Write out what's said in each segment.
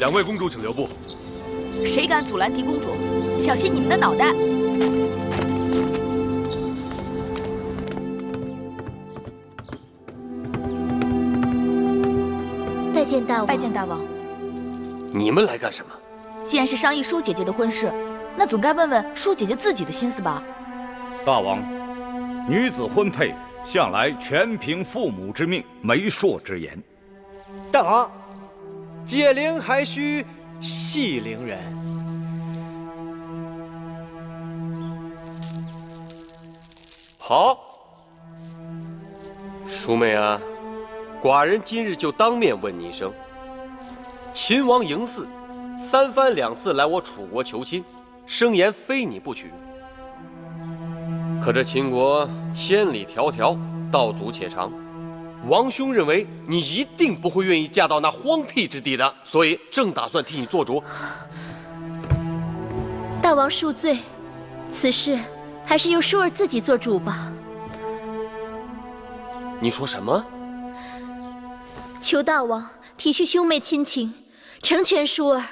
两位公主请留步。谁敢阻拦狄公主，小心你们的脑袋！拜见大王。拜见大王。你们来干什么？既然是商议舒姐姐的婚事，那总该问问舒姐姐自己的心思吧。大王，女子婚配向来全凭父母之命、媒妁之言。大王，解铃还须系铃人。好，淑妹啊，寡人今日就当面问你一声：秦王嬴驷3番2次来我楚国求亲，声言非你不娶。可这秦国千里迢迢，道阻且长，王兄认为你一定不会愿意嫁到那荒僻之地的，所以正打算替你做主。大王恕罪，此事还是由舒儿自己做主吧。你说什么？求大王体恤兄妹亲情，成全舒儿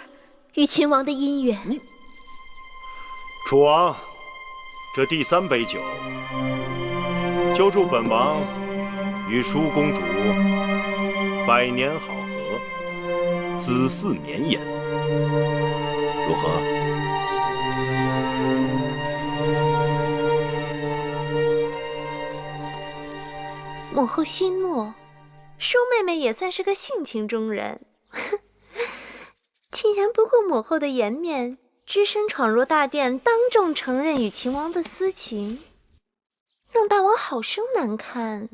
与秦王的姻缘。楚王，这第3杯酒，就祝本王与舒公主百年好合，子嗣绵延，如何？母后息怒，舒妹妹也算是个性情中人，竟然不顾母后的颜面，只身闯入大殿，当众承认与秦王的私情，让大王好生难堪。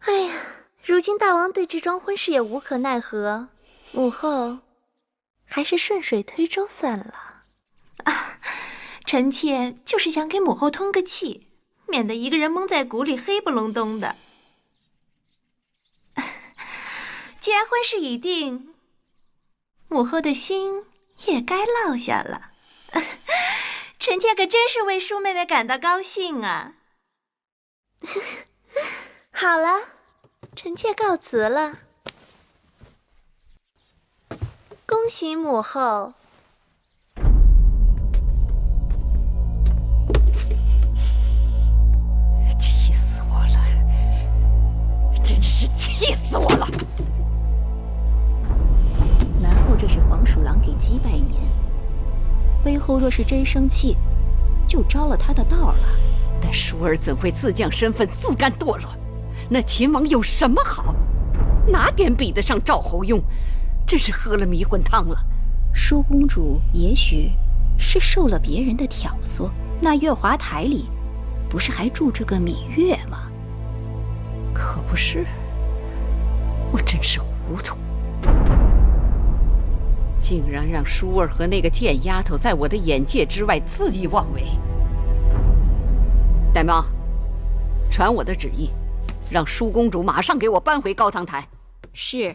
哎呀，如今大王对这桩婚事也无可奈何，母后还是顺水推舟算了。啊，臣妾就是想给母后通个气，免得一个人蒙在鼓里黑不隆咚的。既然婚事已定，母后的心也该落下了。臣妾可真是为舒妹妹感到高兴啊！好了，臣妾告辞了。恭喜母后！气死我了！真是气死我了！南后这是黄鼠狼给鸡拜年，威后若是真生气，就招了他的道了。但舒儿怎会自降身份，自甘堕落？那秦王有什么好？哪点比得上赵侯雍？真是喝了迷魂汤了。舒公主也许是受了别人的挑唆，那月华台里不是还住着个芈月吗？可不是，我真是糊涂，竟然让舒儿和那个贱丫头在我的眼界之外恣意妄为。đại妈，传我的旨意，让舒公主马上给我搬回高堂台。是，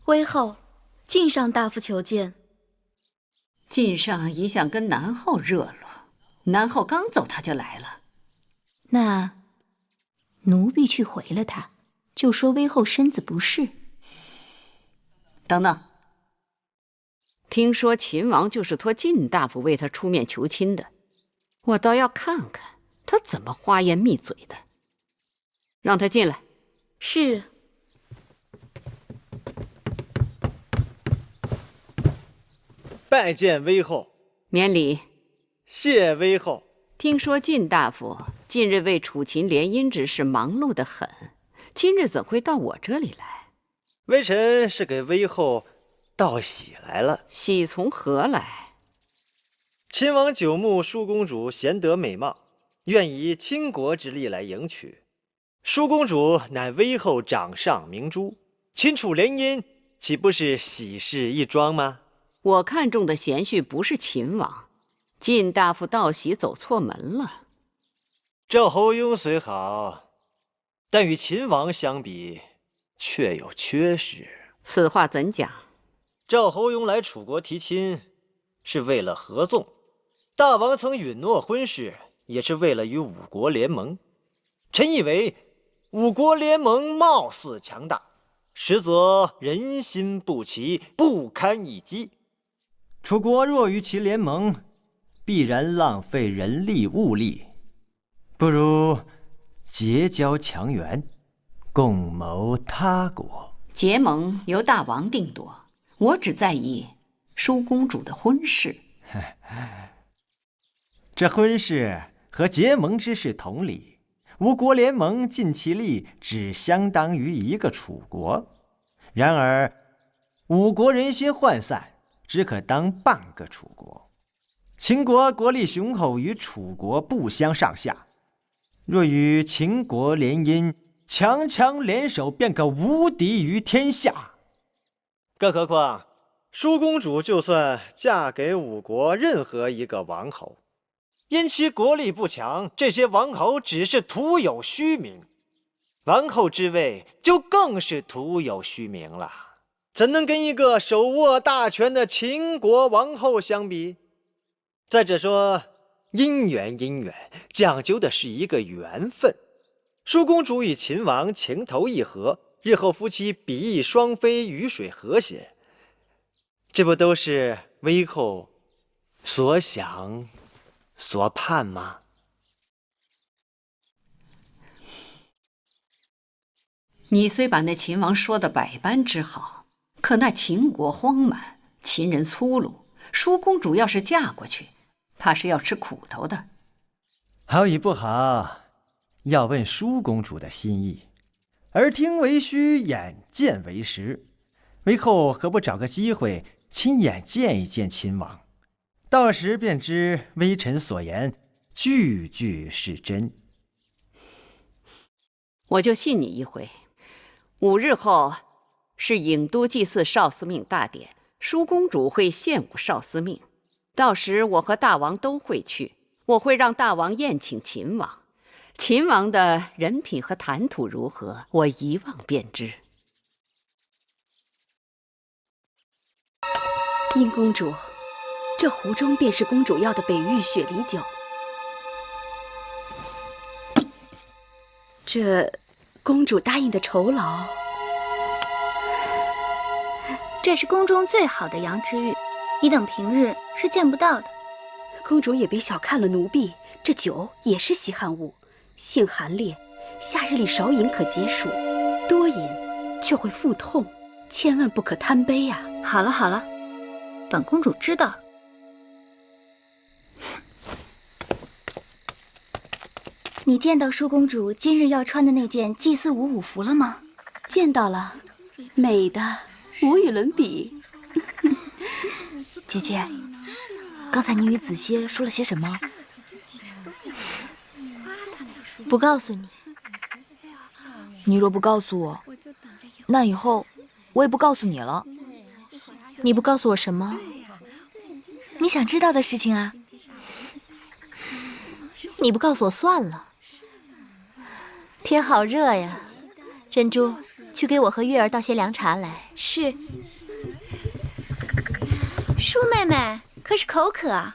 威后，晋上大夫求见。晋上一向跟南后热络，南后刚走他就来了。那奴婢去回了他，就说威后身子不适。等等，听说秦王就是托晋大夫为他出面求亲的，我倒要看看他怎么花言密嘴的。让他进来。是。拜见威后。免礼。谢威后。听说晋大夫近日为楚秦联姻之事忙碌得很，今日怎会到我这里来？微臣是给威后道喜来了。喜从何来？秦王久慕舒公主贤德美貌，愿以倾国之力来迎娶。舒公主乃威后掌上明珠，秦楚联姻岂不是喜事一桩吗？我看中的贤婿不是秦王，晋大夫道喜走错门了。赵侯雍虽好，但与秦王相比，确有缺失。此话怎讲？赵侯雍来楚国提亲，是为了合纵；大王曾允诺婚事，也是为了与五国联盟。臣以为，五国联盟貌似强大，实则人心不齐，不堪一击。楚国若与其联盟，必然浪费人力物力，不如结交强援，共谋他国。结盟由大王定夺，我只在意舒公主的婚事。这婚事和结盟之事同理，吴国联盟尽其力，只相当于一个楚国。然而五国人心涣散，只可当半个楚国。秦国国力雄厚，与楚国不相上下。若与秦国联姻，强强联手，便可无敌于天下。更何况舒公主就算嫁给吴国任何一个王侯，因其国力不强，这些王侯只是徒有虚名，王后之位就更是徒有虚名了，怎能跟一个手握大权的秦国王后相比？再者说，姻缘讲究的是一个缘分。舒公主与秦王情投意合，日后夫妻比翼双飞，鱼水和谐，这不都是微后所想所盼吗？你虽把那秦王说的百般之好，可那秦国荒蛮，秦人粗鲁，舒公主要是嫁过去，怕是要吃苦头的。好与不好，要问舒公主的心意。耳听为虚，眼见为实。为后何不找个机会，亲眼见一见秦王？到时便知微臣所言句句是真。我就信你一回。5日后是郢都祭祀少司命大典，舒公主会献舞少司命，到时我和大王都会去。我会让大王宴请秦王，秦王的人品和谈吐如何，我一望便知。殷公主，这壶中便是公主要的北域雪梨酒。这公主答应的酬劳，这是宫中最好的羊脂玉，你等平日是见不到的。公主也别小看了奴婢，这酒也是稀罕物，性寒烈，夏日里少饮可解暑，多饮却会腹痛，千万不可贪杯啊！好了好了，本公主知道了。你见到舒公主今日要穿的那件祭祀舞服了吗？见到了，美的无与伦比。姐姐，刚才你与子歇说了些什么？不告诉你。你若不告诉我，那以后我也不告诉你了。你不告诉我什么？你想知道的事情啊。你不告诉我算了。天好热呀，珍珠，去给我和月儿倒些凉茶来。是。舒妹妹，可是口渴啊？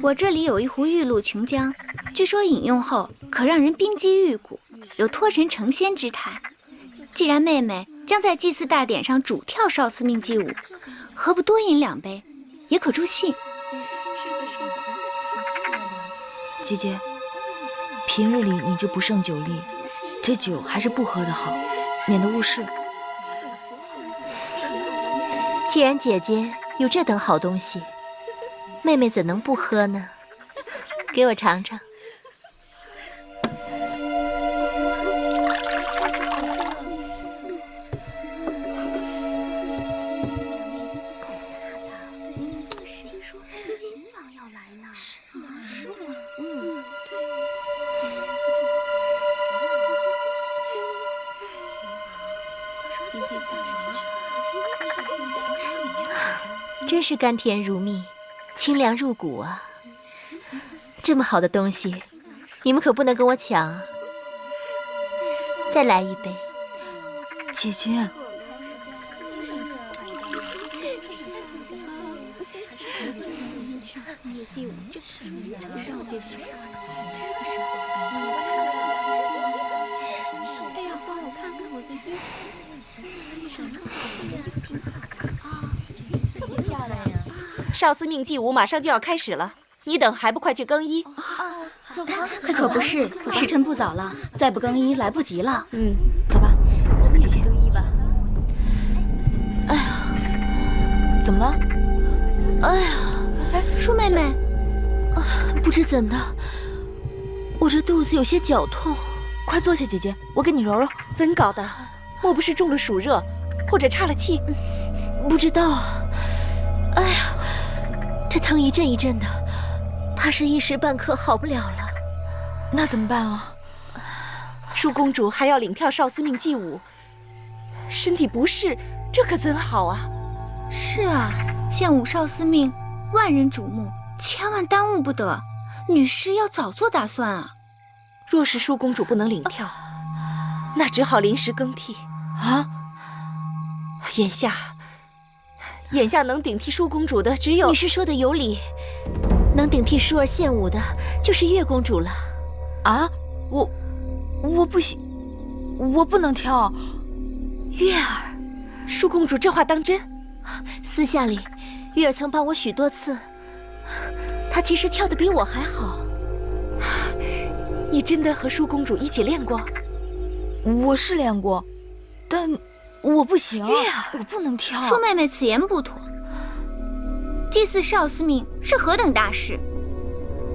我这里有一壶玉露琼浆，据说饮用后可让人冰肌玉骨，有脱神成仙之态。既然妹妹将在祭祀大典上主跳少司命祭舞，何不多饮2杯，也可助兴。姐姐，平日里你就不胜酒力，这酒还是不喝的好，免得误事。既然姐姐有这等好东西，妹妹怎能不喝呢？给我尝尝。真是甘甜如蜜，清凉入骨啊！这么好的东西，你们可不能跟我抢啊！再来一杯。姐姐，少司命祭舞马上就要开始了，你等还不快去更衣？走吧，快走！不是，时辰不早了，再不更衣来不及了。走吧，我们一起更衣吧。哎呀，怎么了？哎呀，舒妹妹，不知怎的，我这肚子有些绞痛。快坐下，姐姐，我给你揉揉。怎搞的？莫不是中了暑热，或者岔了气？不知道。哎呀，这疼一阵一阵的，怕是一时半刻好不了了。那怎么办啊？舒公主还要领跳少司命祭舞，身体不适，这可怎好啊？是啊，献舞少司命，万人瞩目，千万耽误不得。女师要早做打算啊。若是舒公主不能领跳，那只好临时更替啊。眼下能顶替舒公主的只有……女师说的有理，能顶替舒儿献舞的就是月公主了。啊，我不行，我不能跳。月儿，舒公主这话当真？私下里，月儿曾帮我许多次，她其实跳得比我还好。你真的和舒公主一起练过？我是练过，但我不行。月儿，我不能跳。舒妹妹此言不妥。祭祀少司命是何等大事，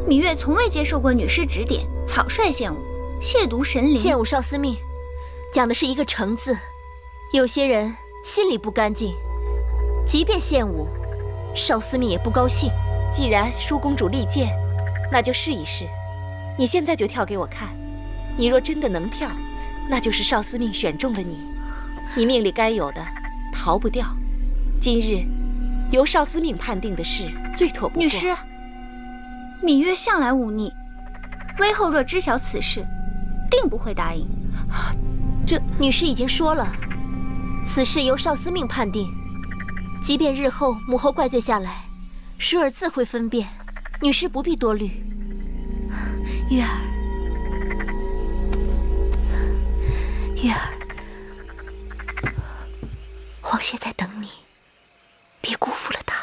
芈月从未接受过女师指点，草率献舞，亵渎神灵。献舞少司命，讲的是一个诚字。有些人心里不干净，即便献舞，少司命也不高兴。既然舒公主力荐，那就试一试。你现在就跳给我看，你若真的能跳，那就是少司命选中了你，你命里该有的逃不掉。今日由少司命判定的事最妥不过。女师，芈月向来忤逆，微后若知晓此事，定不会答应。这女师已经说了，此事由少司命判定，即便日后母后怪罪下来，舒儿自会分辨，女师不必多虑。月儿，月儿，皇爷在等你，别辜负了他。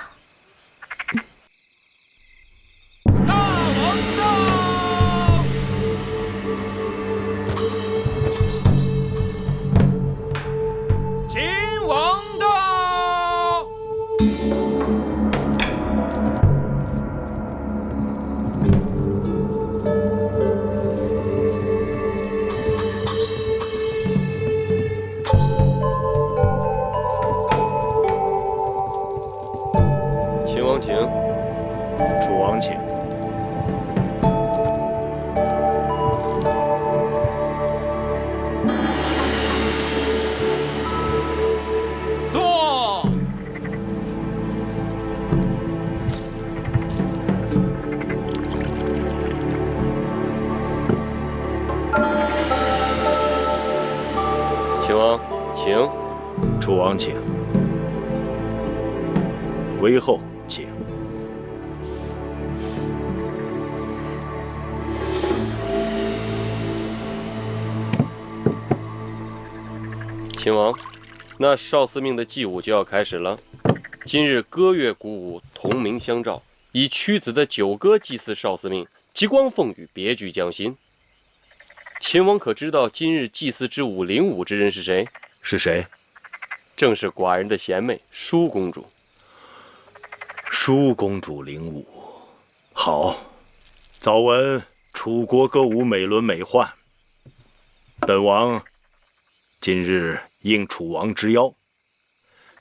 大王到！秦王到！秦王请。楚王请。坐。秦王请。楚王请。微后请。秦王，那少司命的祭舞就要开始了。今日歌乐鼓舞，同鸣相照，以屈子的九歌祭祀少司命，极光凤羽，别具匠心。秦王可知道今日祭祀之舞领舞之人是谁？是谁？正是寡人的贤妹舒公主。舒公主领舞，好。早闻楚国歌舞美轮美奂，本王今日应楚王之邀，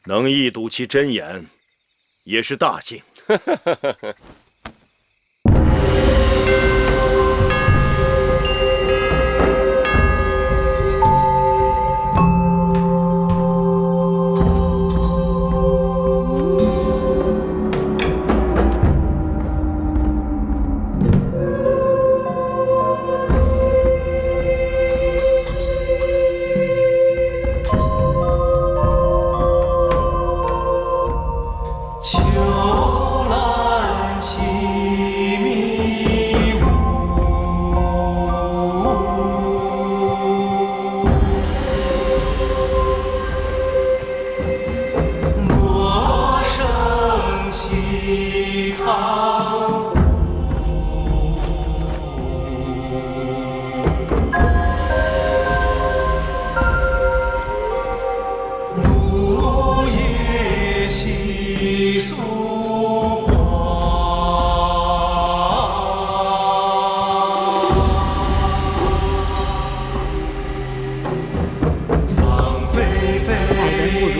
能一睹其真颜，也是大幸。秋来秋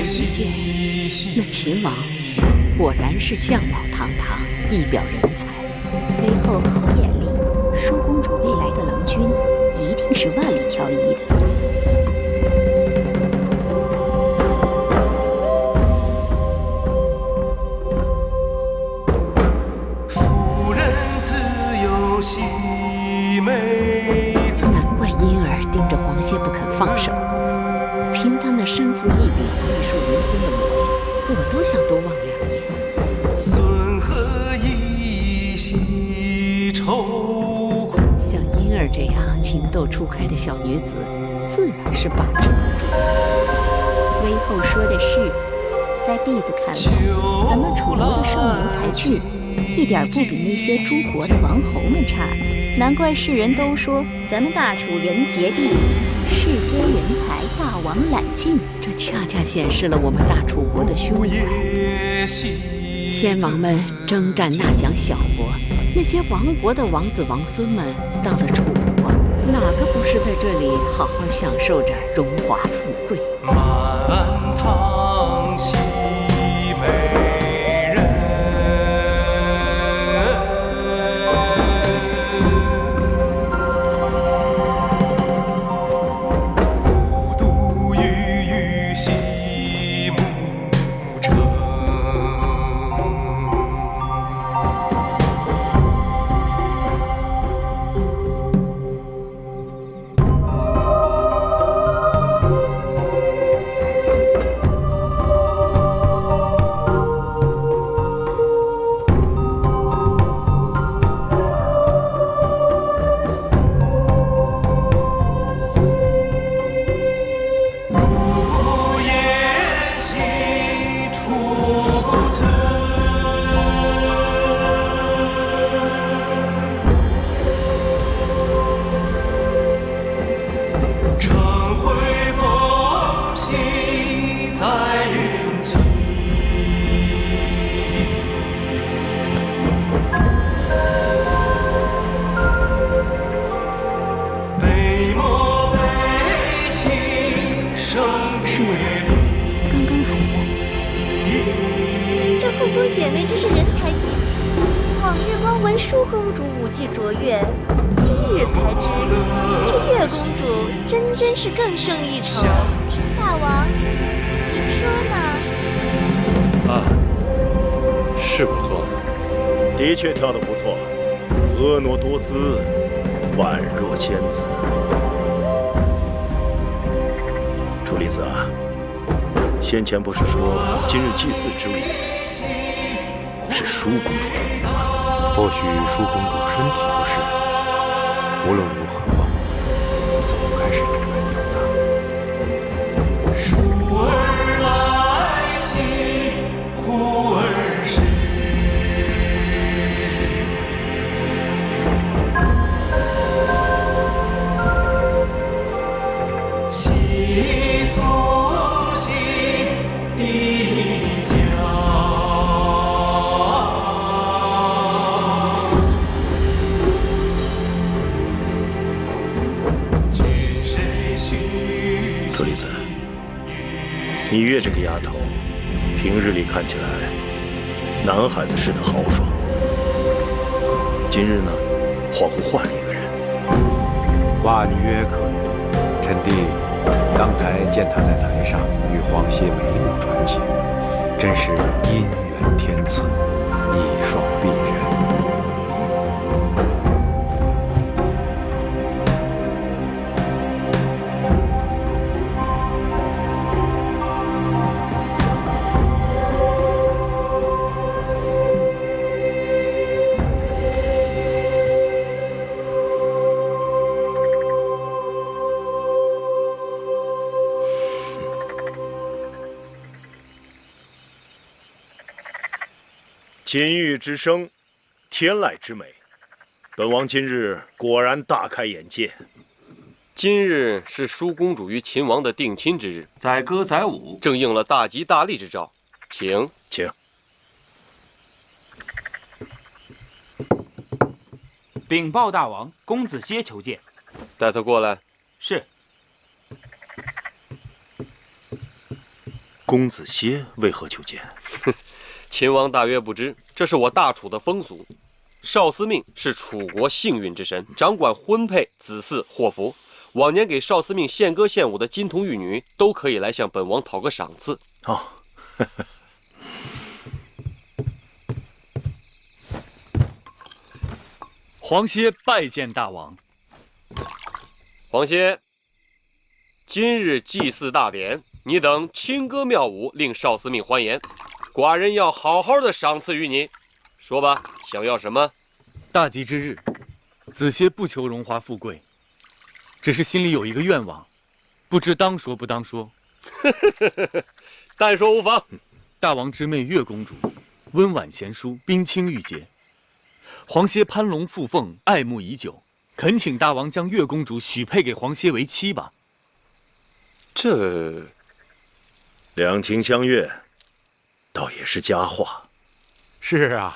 一见，那秦王果然是相貌堂堂，一表人才。韦后好眼力，舒公主未来的郎君一定是万里挑一的。夫人自有细眉。难怪婴儿盯着黄歇不肯放手。凭他那身负异禀、玉树临风的模样，我都想多望两眼。孙何以惜愁苦？像婴儿这样情窦初开的小女子，自然是把持不住。韦后说的是，在婢子看来，咱们楚国的少年才俊，一点不比那些诸国的王侯们差呢。难怪世人都说咱们大楚人杰地灵，世间人才大王揽尽。这恰恰显示了我们大楚国的胸怀。先王们征战纳降小国，那些亡国的王子王孙们到了楚国，哪个不是在这里好好享受着荣华富贵？满堂喜美人，虎毒郁郁西牧城。姐妹真是人才济济，往日光闻舒公主武技卓越，今日才知这月公主真是更胜一筹。大王，您说呢？啊，是不错，的确跳得不错，婀娜多姿，宛若仙子。楚离子啊，先前不是说今日祭祀之物是舒公主的吗？或许舒公主身体不适，无论如何，总该是有缘由的。舒儿来兮，忽儿逝。细苏兮地角。楚离子，你月这个丫头，平日里看起来男孩子似的豪爽，今日呢，恍惚换了一个人。寡女也可以。臣弟刚才见她在台上与黄歇眉目传情，真是姻缘天赐，一双璧人。金玉之声，天籁之美，本王今日果然大开眼界。今日是舒公主与秦王的定亲之日，载歌载舞，正应了大吉大利之兆，请。禀报大王，公子歇求见。带他过来。是。公子歇为何求见？秦王大约不知，这是我大楚的风俗。少司命是楚国幸运之神，掌管婚配、子嗣、祸福。往年给少司命献歌献舞的金童玉女，都可以来向本王讨个赏赐。哦，黄歇拜见大王。黄歇，今日祭祀大典，你等轻歌妙舞，令少司命欢颜。寡人要好好的赏赐于你。说吧，想要什么？大吉之日，子歇不求荣华富贵，只是心里有一个愿望，不知当说不当说。但说无妨。大王之妹月公主，温婉贤淑，冰清玉洁。黄歇攀龙附凤，爱慕已久，恳请大王将月公主许配给黄歇为妻吧。这两情相悦，倒也是佳话。是啊，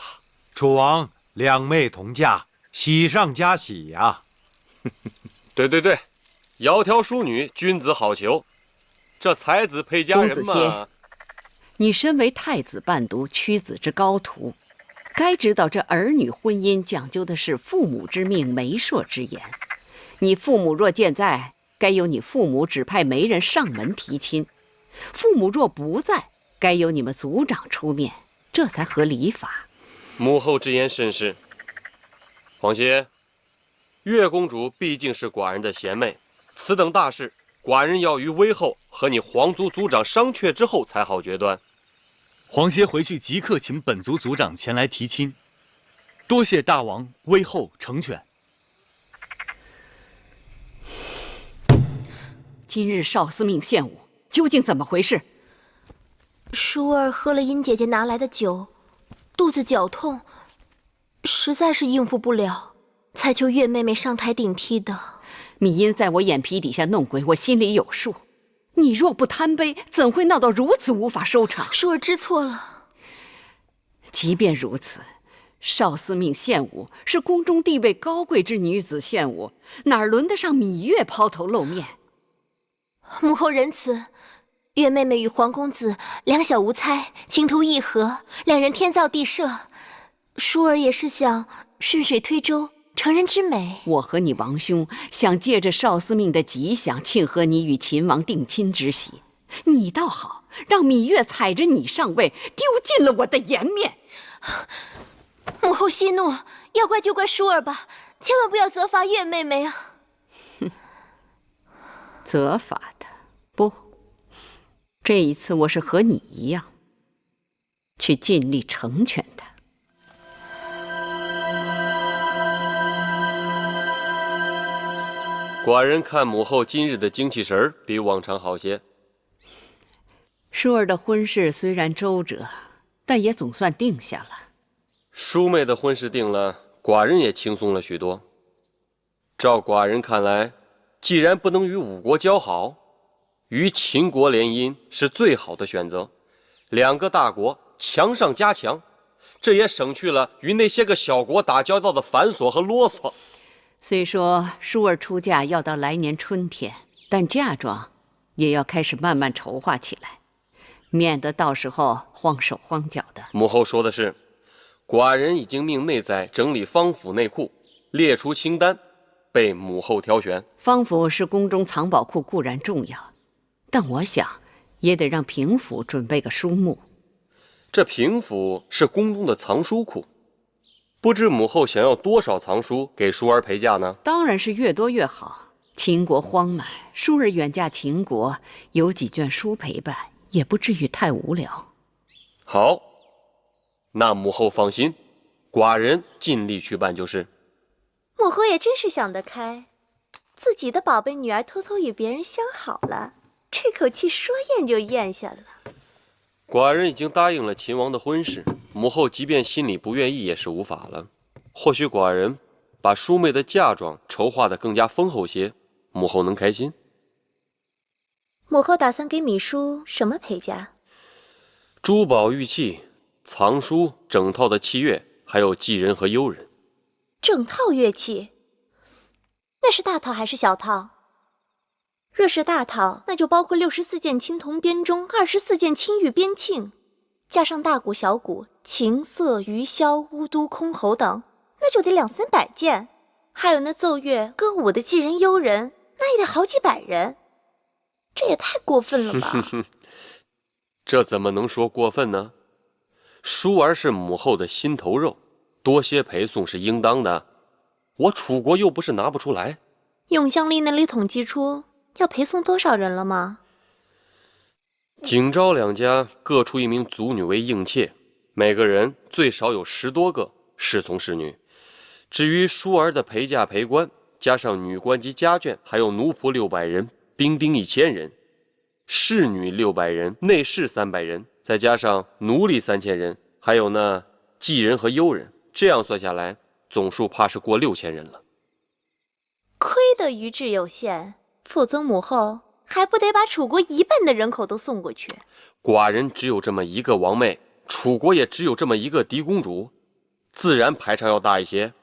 楚王两妹同嫁，喜上加喜呀。对，窈窕淑女，君子好逑。这才子配佳人嘛。公子歇，你身为太子伴读，屈子之高徒，该知道这儿女婚姻讲究的是父母之命，媒妁之言。你父母若健在，该由你父母指派媒人上门提亲；父母若不在，该由你们族长出面，这才合礼法。母后之言甚是。黄歇，月公主毕竟是寡人的贤妹，此等大事，寡人要于微后和你皇族族长商榷之后才好决断。黄歇回去即刻请本族族长前来提亲，多谢大王微后成全。今日少司命献舞，究竟怎么回事？舒儿喝了殷姐姐拿来的酒，肚子绞痛，实在是应付不了，才求月妹妹上台顶替的。米音在我眼皮底下弄鬼，我心里有数。你若不贪杯，怎会闹到如此无法收场？舒儿知错了。即便如此，少司命献舞是宫中地位高贵之女子献舞，哪轮得上芈月抛头露面？母后仁慈，月妹妹与黄公子两小无猜，情投意合，两人天造地设。舒儿也是想顺水推舟，成人之美。我和你王兄想借着少司命的吉祥，庆贺你与秦王定亲之喜。你倒好，让芈月踩着你上位，丢尽了我的颜面。母后息怒，要怪就怪舒儿吧，千万不要责罚月妹妹啊！责罚她？不，这一次我是和你一样，去尽力成全她。寡人看母后今日的精气神儿比往常好些。舒儿的婚事虽然周折，但也总算定下了。淑妹的婚事定了，寡人也轻松了许多。照寡人看来，既然不能与五国交好，与秦国联姻是最好的选择。两个大国强上加强，这也省去了与那些个小国打交道的繁琐和啰嗦。虽说舒儿出嫁要到来年春天，但嫁妆也要开始慢慢筹划起来，免得到时候慌手慌脚的。母后说的是，寡人已经命内宰整理方府内库，列出清单，被母后挑选。方府是宫中藏宝库，固然重要，但我想也得让平府准备个书目。这平府是宫中的藏书库，不知母后想要多少藏书给淑儿陪嫁呢？当然是越多越好。秦国荒蛮，淑儿远嫁秦国，有几卷书陪伴，也不至于太无聊。好，那母后放心，寡人尽力去办就是。母后也真是想得开，自己的宝贝女儿偷偷与别人相好了，这口气说咽就咽下了。寡人已经答应了秦王的婚事，母后即便心里不愿意也是无法了。或许寡人把淑妹的嫁妆筹划得更加丰厚些，母后能开心。母后打算给芈姝什么陪嫁？珠宝玉器、藏书、整套的器乐，还有妓人和幽人。整套乐器？那是大套还是小套？若是大套，那就包括64件青铜编钟，24件青玉编磬，加上大鼓、小鼓、琴瑟、鱼箫、巫都、箜篌等，那就得200-300件。还有那奏乐、歌舞的妓人、幽人，那也得好几百人。这也太过分了吧？这怎么能说过分呢？舒儿是母后的心头肉，多些陪送是应当的。我楚国又不是拿不出来。永香丽那里统计出要陪送多少人了吗？景昭两家各出1名族女为应妾，每个人最少有10多个侍从侍女。至于舒儿的陪嫁陪官，加上女官及家眷，还有奴仆600人，兵丁1000人，侍女600人，内侍300人，再加上奴隶3000人，还有那妓人和幽人，这样算下来，总数怕是过6000人了。亏得余志有限，否则母后还不得把楚国1半的人口都送过去？寡人只有这么一个王妹，楚国也只有这么一个嫡公主，自然排场要大一些。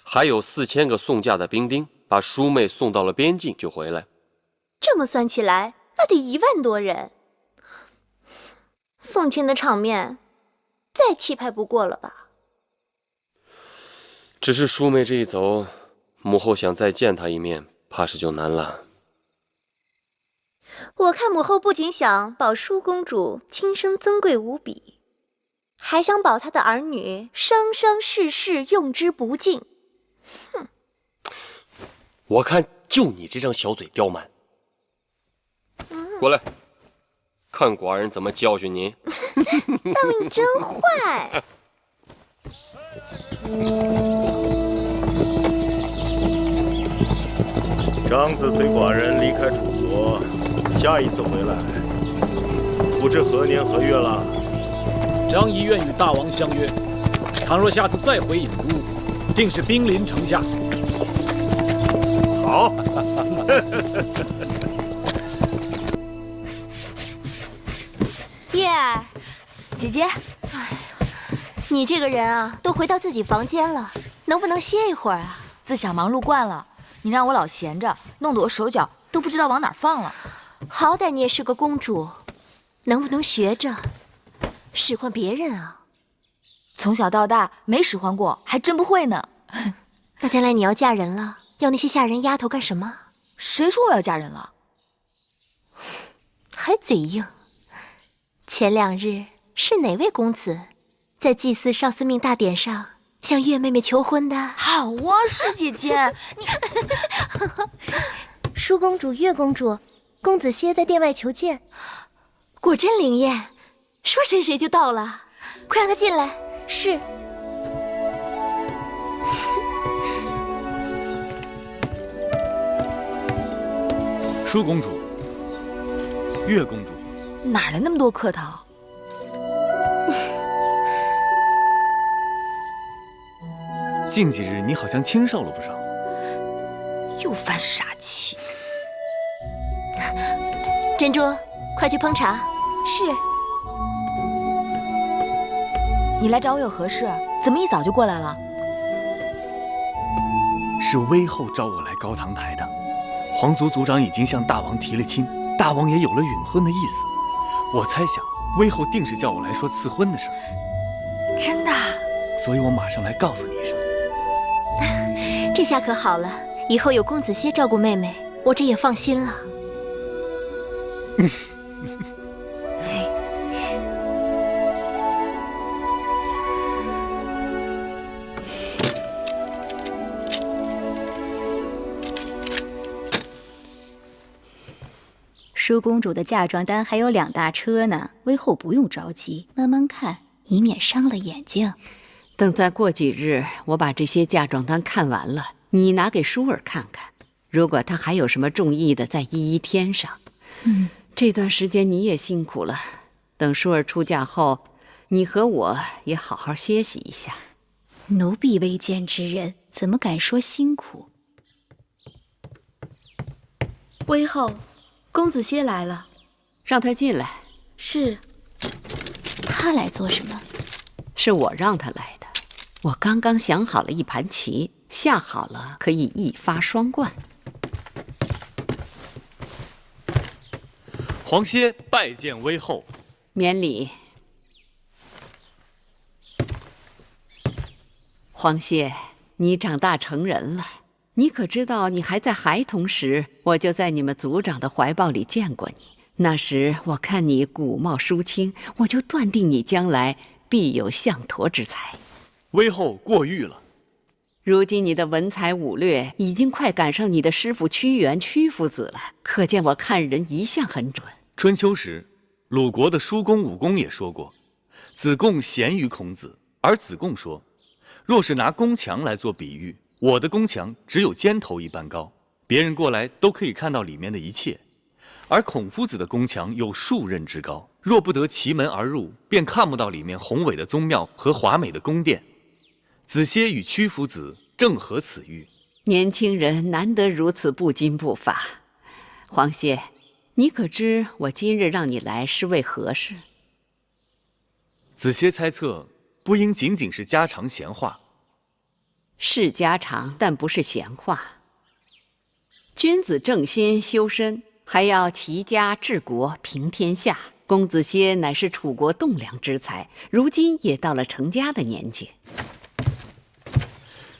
还有4000个送嫁的兵丁，把淑妹送到了边境就回来。这么算起来，那得1万多人。送亲的场面，再气派不过了吧？只是淑妹这一走，母后想再见她一面，怕是就难了。我看母后不仅想保舒公主亲生尊贵无比，还想保她的儿女生生世世用之不尽。哼！我看就你这张小嘴刁蛮。过来，看寡人怎么教训你。大王你真坏！张子随寡人离开楚国，下一次回来，不知何年何月了。张仪愿与大王相约，倘若下次再回郢都，定是兵临城下。好。叶儿，姐姐，哎呀，你这个人啊，都回到自己房间了，能不能歇一会儿啊？自小忙碌惯了，你让我老闲着，弄得我手脚都不知道往哪儿放了。好歹你也是个公主，能不能学着使唤别人啊？从小到大没使唤过，还真不会呢。那将来你要嫁人了，要那些下人丫头干什么？谁说我要嫁人了？还嘴硬。前2日是哪位公子在祭祀少司命大典上向月妹妹求婚的？好啊，舒姐姐，你舒公主、月公主，公子歇在殿外求见。果真灵验，说谁谁就到了，快让他进来。是。舒公主、月公主，哪来那么多客套？近几日你好像清瘦了不少，又犯傻气。珍珠，快去烹茶。是。你来找我有何事？怎么一早就过来了？是威后召我来高堂台的。皇族族长已经向大王提了亲，大王也有了允婚的意思。我猜想威后定是叫我来说赐婚的事。真的？所以我马上来告诉你一声。这下可好了，以后有公子歇照顾妹妹，我这也放心了。舒公主的嫁妆单还有2大车呢，微后不用着急，慢慢看，以免伤了眼睛。等再过几日，我把这些嫁妆单看完了，你拿给舒儿看看，如果她还有什么中意的，再一一添上。这段时间你也辛苦了，等舒儿出嫁后，你和我也好好歇息一下。奴婢未见之人，怎么敢说辛苦？微后，公子歇来了，让他进来。是。他来做什么？是我让他来的。我刚刚想好了一盘棋，下好了可以一发双冠。皇歇拜见威后。免礼。皇歇，你长大成人了，你可知道你还在孩童时，我就在你们族长的怀抱里见过你。那时我看你古貌淑清，我就断定你将来必有相陀之才。威后过誉了。如今你的文才武略已经快赶上你的师父屈原屈夫子了，可见我看人一向很准。春秋时，鲁国的叔公武公也说过，子贡贤于孔子，而子贡说，若是拿宫墙来做比喻，我的宫墙只有尖头一般高，别人过来都可以看到里面的一切，而孔夫子的宫墙有数仞之高，若不得其门而入，便看不到里面宏伟的宗庙和华美的宫殿。子歇与屈夫子正合此欲。年轻人难得如此不矜不发。皇歇，你可知我今日让你来是为何事？子歇猜测，不应仅仅是家常闲话。是家常，但不是闲话。君子正心修身，还要齐家治国平天下。公子歇乃是楚国栋梁之才，如今也到了成家的年纪。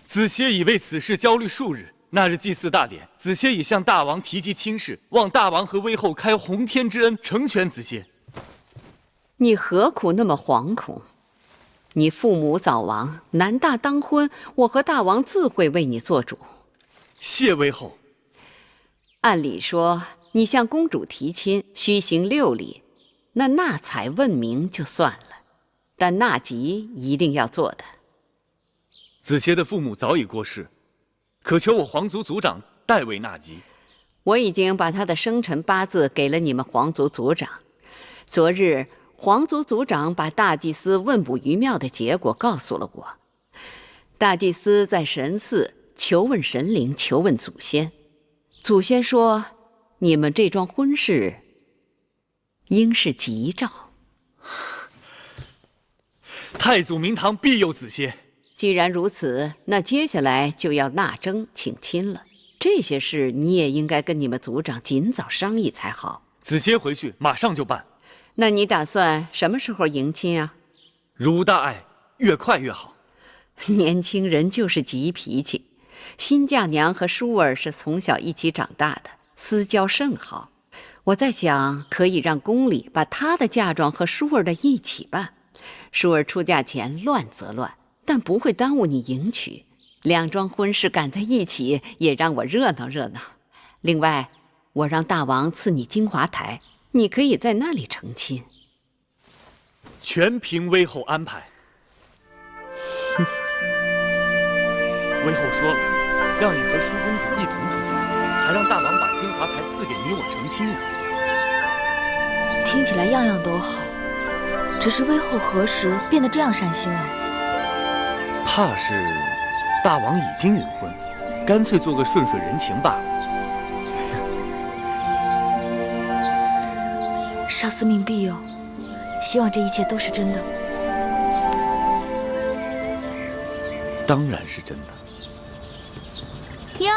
子歇已为此事焦虑数日。那日祭祀大典，子歇已向大王提及亲事，望大王和威后开洪天之恩，成全子歇。你何苦那么惶恐？你父母早亡，男大当婚，我和大王自会为你做主。谢威后。按理说，你向公主提亲，须行6礼，那纳采问名就算了，但纳吉一定要做的。子歇的父母早已过世，可求我皇族族长代为纳吉。我已经把他的生辰八字给了你们皇族族长。昨日皇族族长把大祭司问卜于庙的结果告诉了我。大祭司在神寺求问神灵，求问祖先。祖先说，你们这桩婚事应是吉兆。太祖明堂必有子歇。既然如此，那接下来就要纳征请亲了。这些事你也应该跟你们族长尽早商议才好。子歇回去马上就办。那你打算什么时候迎亲啊？如大爱，越快越好。年轻人就是急脾气。新嫁娘和舒儿是从小一起长大的，私交甚好。我在想，可以让宫里把她的嫁妆和舒儿的一起办。舒儿出嫁前乱则乱，但不会耽误你迎娶。2桩婚事赶在一起，也让我热闹热闹。另外，我让大王赐你金华台，你可以在那里成亲。全凭威后安排。威后说了，让你和舒公主一同出嫁，还让大王把金华台赐给你我成亲呢。听起来样样都好，只是威后何时变得这样善心了？怕是大王已经隐婚，干脆做个顺水人情罢了。少司命必有，希望这一切都是真的。当然是真的。哟，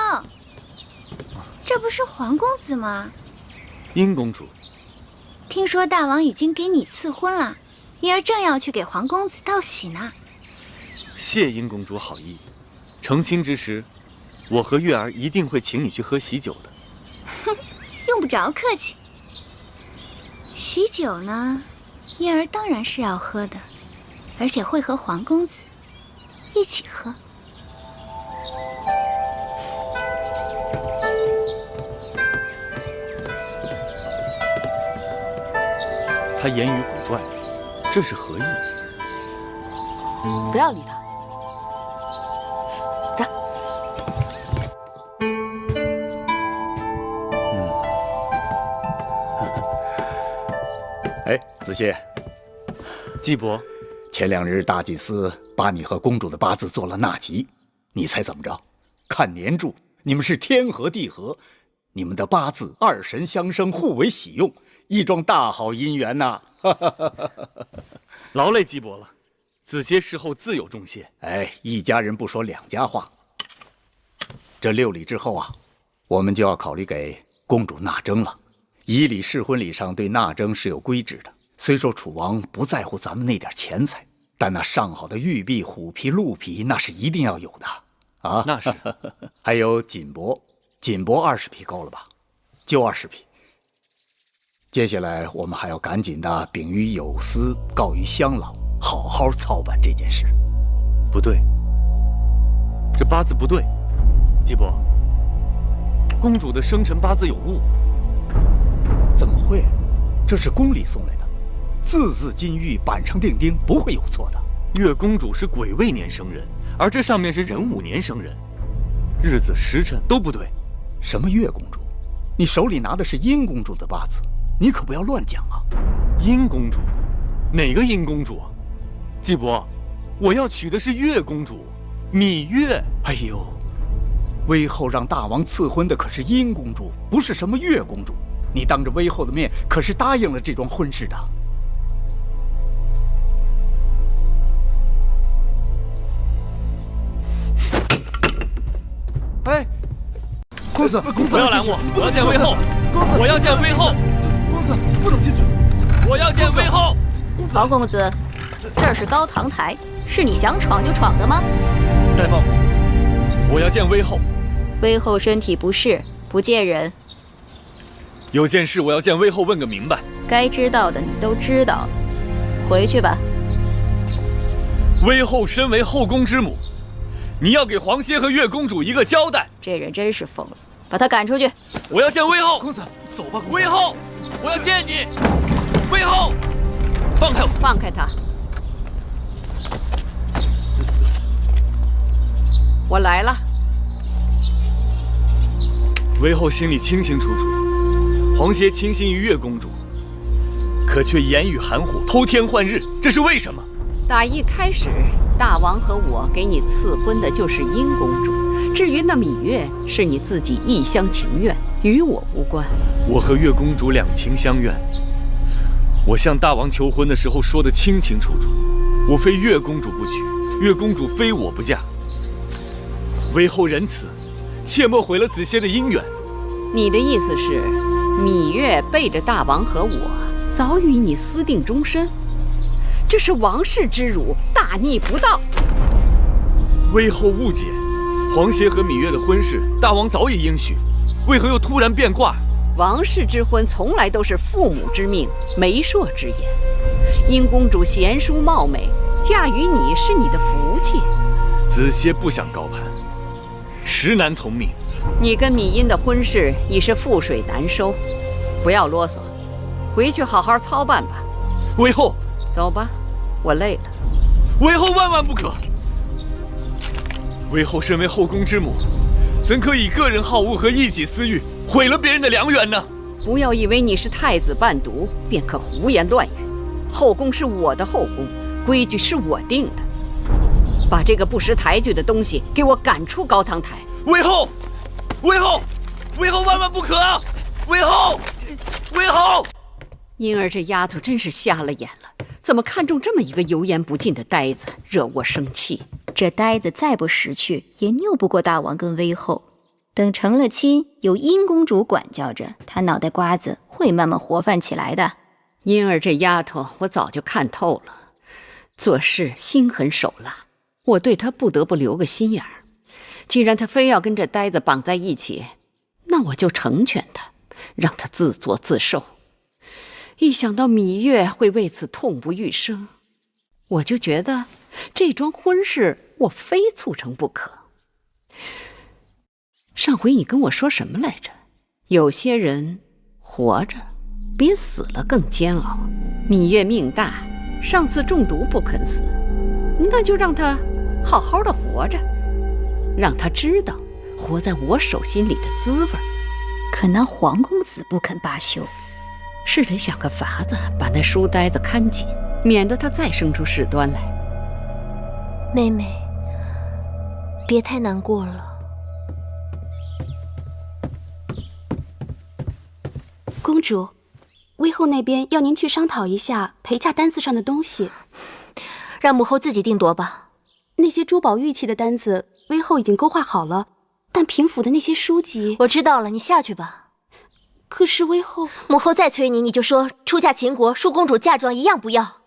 这不是皇公子吗？殷公主，听说大王已经给你赐婚了，月儿正要去给皇公子道喜呢。谢殷公主好意，成亲之时，我和月儿一定会请你去喝喜酒的。哼，用不着客气。喜酒呢，月儿当然是要喝的，而且会和皇公子一起喝。他言语古怪，这是何意？不要理他。走。哎，子歇，季伯，前2日大祭司把你和公主的八字做了纳吉，你猜怎么着？看年柱，你们是天合地合，你们的八字2神相生，互为喜用，一桩大好姻缘呐！劳累季伯了，子歇事后自有重谢。哎，一家人不说2家话。这6礼之后啊，我们就要考虑给公主纳征了。仪礼试婚礼上对纳征是有规制的。虽说楚王不在乎咱们那点钱财，但那上好的玉璧、虎皮、鹿皮那是一定要有的啊！那是。还有锦帛，20匹够了吧？就20匹。接下来我们还要赶紧的禀于有司，告于乡老，好好操办这件事。不对，这八字不对，季伯，公主的生辰八字有误。怎么会？这是宫里送来的，字字金玉，板上钉钉，不会有错的。月公主是癸未年生人，而这上面是壬午年生人，日子时辰都不对。什么月公主？你手里拿的是殷公主的八字，你可不要乱讲啊！殷公主？哪个殷公主？季伯，我要娶的是月公主，芈月。哎呦，威后让大王赐婚的可是殷公主，不是什么月公主。你当着威后的面可是答应了这桩婚事的。哎，公子，不要拦我！我要见威后！我要见威后！公子，不能进去！我要见威后！曹公子，这是高堂台，是你想闯就闯的吗？玳瑁公主，我要见威后。威后身体不适，不见人。有件事我要见威后问个明白。该知道的你都知道了，回去吧。威后身为后宫之母，你要给皇歇和月公主一个交代。这人真是疯了，把他赶出去。我要见威后。公子，走吧。威后，我要见你。威后，放开我！放开他！我来了。威后心里清清楚楚。皇歇倾心于月公主，可却言语含糊，偷天换日，这是为什么？打一开始，大王和我给你赐婚的就是殷公主，至于那芈月，是你自己一厢情愿，与我无关。我和月公主两情相悦，我向大王求婚的时候说得清清楚楚，我非月公主不娶，月公主非我不嫁。威后仁慈，切莫毁了子歇的姻缘。你的意思是？芈月背着大王和我，早与你私定终身，这是王室之辱，大逆不道。威后误解，皇歇和芈月的婚事，大王早已应许，为何又突然变卦？王室之婚从来都是父母之命，媒妁之言。殷公主贤淑貌美，嫁与你是你的福气。子歇不想高攀，实难从命。你跟芈殷的婚事已是覆水难收，不要啰嗦，回去好好操办吧。威后，走吧，我累了。威后万万不可！威后身为后宫之母，怎可以个人好恶和一己私欲毁了别人的良缘呢？不要以为你是太子伴读便可胡言乱语。后宫是我的后宫，规矩是我定的。把这个不识抬举的东西给我赶出高堂台！威后！威后，威后万万不可！威后，威后！英儿这丫头真是瞎了眼了，怎么看中这么一个油盐不进的呆子，惹我生气。这呆子再不识趣，也拗不过大王跟威后。等成了亲，有殷公主管教着，他脑袋瓜子会慢慢活泛起来的。英儿这丫头，我早就看透了，做事心狠手辣，我对她不得不留个心眼儿。既然他非要跟这呆子绑在一起，那我就成全他，让他自作自受。一想到芈月会为此痛不欲生，我就觉得这桩婚事我非促成不可。上回你跟我说什么来着？有些人活着比死了更煎熬。芈月命大，上次中毒不肯死，那就让他好好的活着。让他知道活在我手心里的滋味。可那黄公子不肯罢休，是得想个法子把那书呆子看紧，免得他再生出事端来。妹妹，别太难过了。公主，威后那边要您去商讨一下陪嫁单子上的东西，让母后自己定夺吧。那些珠宝玉器的单子，威后已经勾画好了，但平府的那些书籍……我知道了，你下去吧。可是威后，母后再催你，你就说出嫁秦国，淑公主嫁妆一样不要。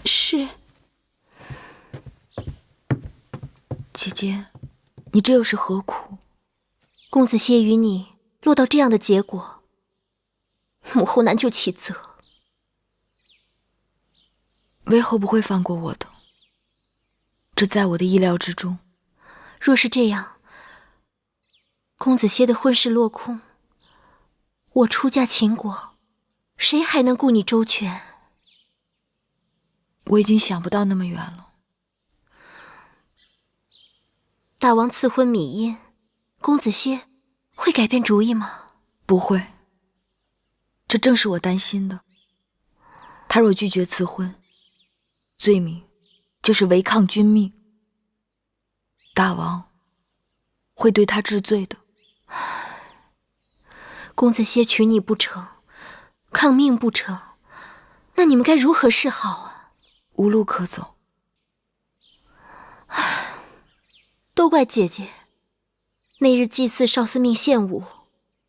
是。姐姐，你这又是何苦？公子歇与你落到这样的结果，母后难就其责。威后不会放过我的，这在我的意料之中。若是这样，公子歇的婚事落空，我出嫁秦国，谁还能顾你周全？我已经想不到那么远了。大王赐婚米音，公子歇会改变主意吗？不会，这正是我担心的。他若拒绝赐婚，罪名就是违抗君命，大王会对他治罪的。公子歇娶你不成，抗命不成，那你们该如何是好啊？无路可走。都怪姐姐，那日祭祀少司命献舞，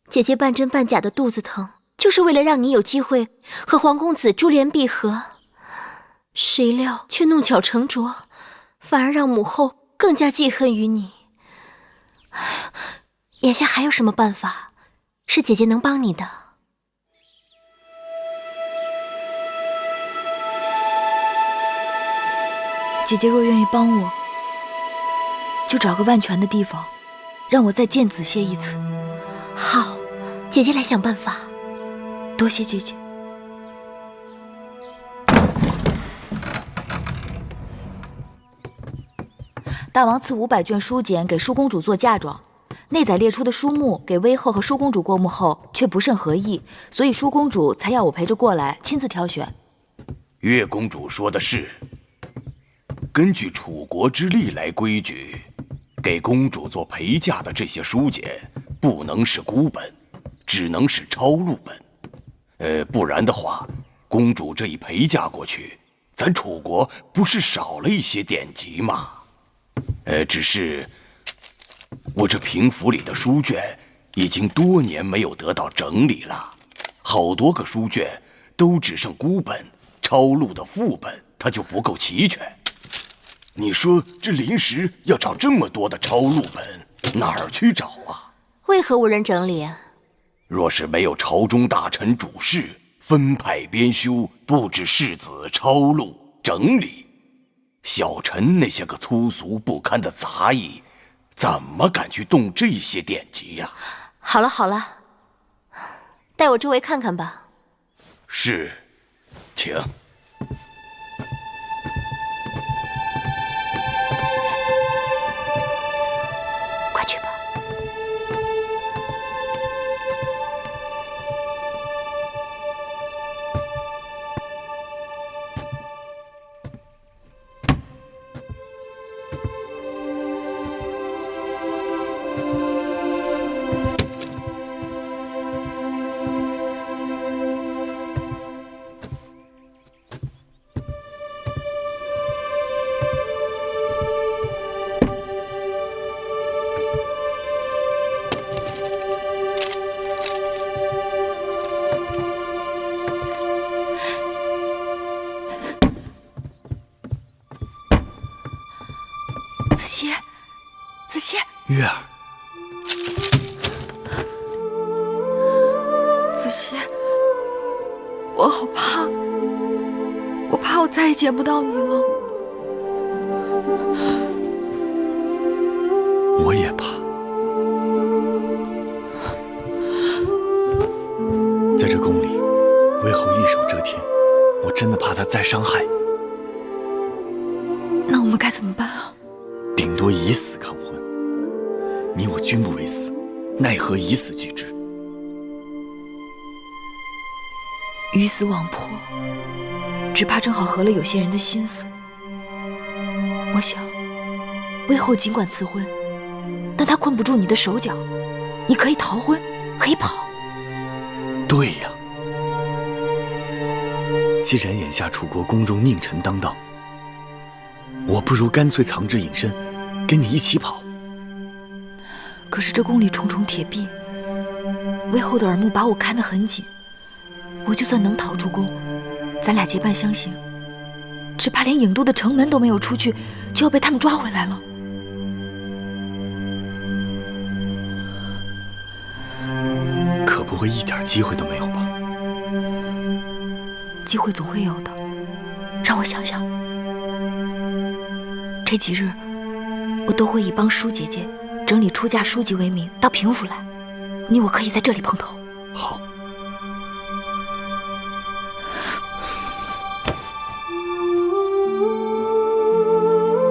姐姐半真半假的肚子疼，就是为了让你有机会和皇公子珠联璧合，谁料却弄巧成拙，反而让母后更加记恨于你。眼下还有什么办法是姐姐能帮你的？姐姐若愿意帮我，就找个万全的地方，让我再见子歇一次。好，姐姐来想办法。多谢姐姐。大王赐500卷书简给淑公主做嫁妆，内载列出的书目给威后和淑公主过目后却不甚合意，所以淑公主才要我陪着过来，亲自挑选。岳公主说的是，根据楚国之历来规矩，给公主做陪嫁的这些书简不能是孤本，只能是抄录本。不然的话，公主这一陪嫁过去，咱楚国不是少了一些典籍吗？只是我这平府里的书卷已经多年没有得到整理了，好多个书卷都只剩孤本，抄录的副本它就不够齐全。你说这临时要找这么多的抄录本，哪儿去找啊？为何无人整理啊？若是没有朝中大臣主事，分派编修，布置世子抄录整理，小臣那些个粗俗不堪的杂役，怎么敢去动这些典籍呀？好了好了，带我周围看看吧。是，请。快去吧。子歇，月儿，子歇，我好怕，我怕我再也见不到你了。我也怕。在这宫里，魏后一手遮天，我真的怕她再伤害你。那我们该怎么办啊？顶多以死抗婚。你我均不为死，奈何以死拒之？鱼死网破，只怕正好合了有些人的心思。我想，魏后尽管赐婚，但她困不住你的手脚。你可以逃婚，可以跑。对呀，既然眼下楚国宫中佞臣当道，我不如干脆藏之隐身，跟你一起跑。可是这宫里重重铁壁，魏后的耳目把我看得很紧，我就算能逃出宫，咱俩结伴相行，只怕连郢都的城门都没有出去，就要被他们抓回来了。可不会一点机会都没有吧？机会总会有的，让我想想。这几日，我都会以帮舒姐姐整理出嫁书籍为名到平府来，你我可以在这里碰头。好。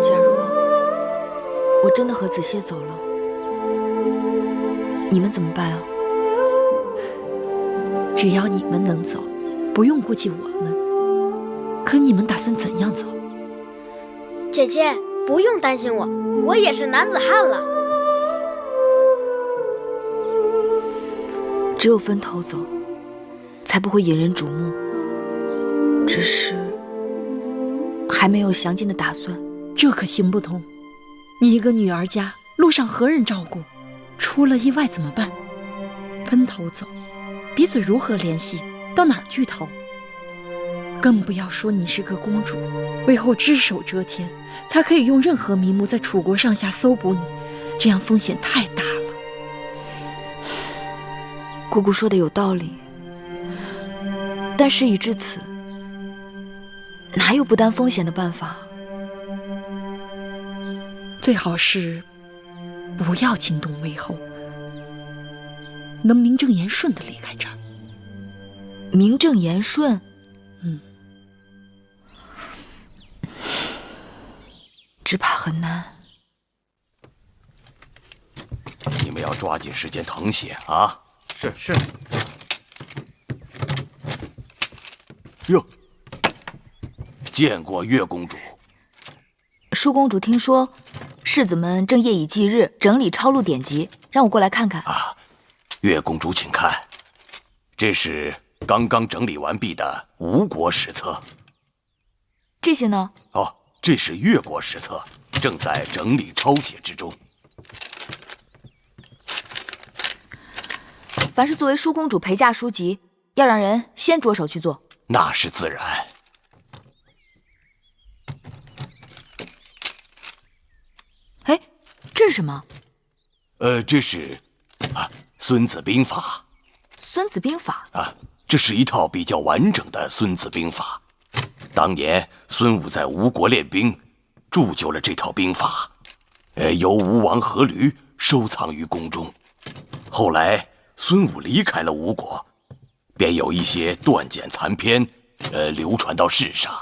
假如我真的和子歇走了，你们怎么办啊？只要你们能走，不用顾及我们。可你们打算怎样走？姐姐，不用担心我，我也是男子汉了。只有分头走，才不会引人瞩目。只是还没有详尽的打算。这可行不通。你一个女儿家，路上何人照顾？出了意外怎么办？分头走，彼此如何联系？到哪儿聚头？更不要说你是个公主，魏后只手遮天，她可以用任何名目在楚国上下搜捕你，这样风险太大了。姑姑说的有道理，但事已至此，哪有不担风险的办法？最好是不要惊动魏后，能名正言顺地离开这儿。名正言顺？只怕很难。你们要抓紧时间誊写啊！是。哟，见过月公主。舒公主听说世子们正夜以继日整理抄录典籍，让我过来看看。啊，月公主请看，这是刚刚整理完毕的吴国史册。这些呢？哦，这是越国史册，正在整理抄写之中。凡是作为舒公主陪嫁书籍，要让人先着手去做。那是自然。哎，这是什么？这是《孙子兵法》。孙子兵法啊，这是一套比较完整的《孙子兵法》。当年孙武在吴国练兵，铸就了这套兵法，由吴王阖闾收藏于宫中。后来孙武离开了吴国，便有一些断简残篇，流传到世上。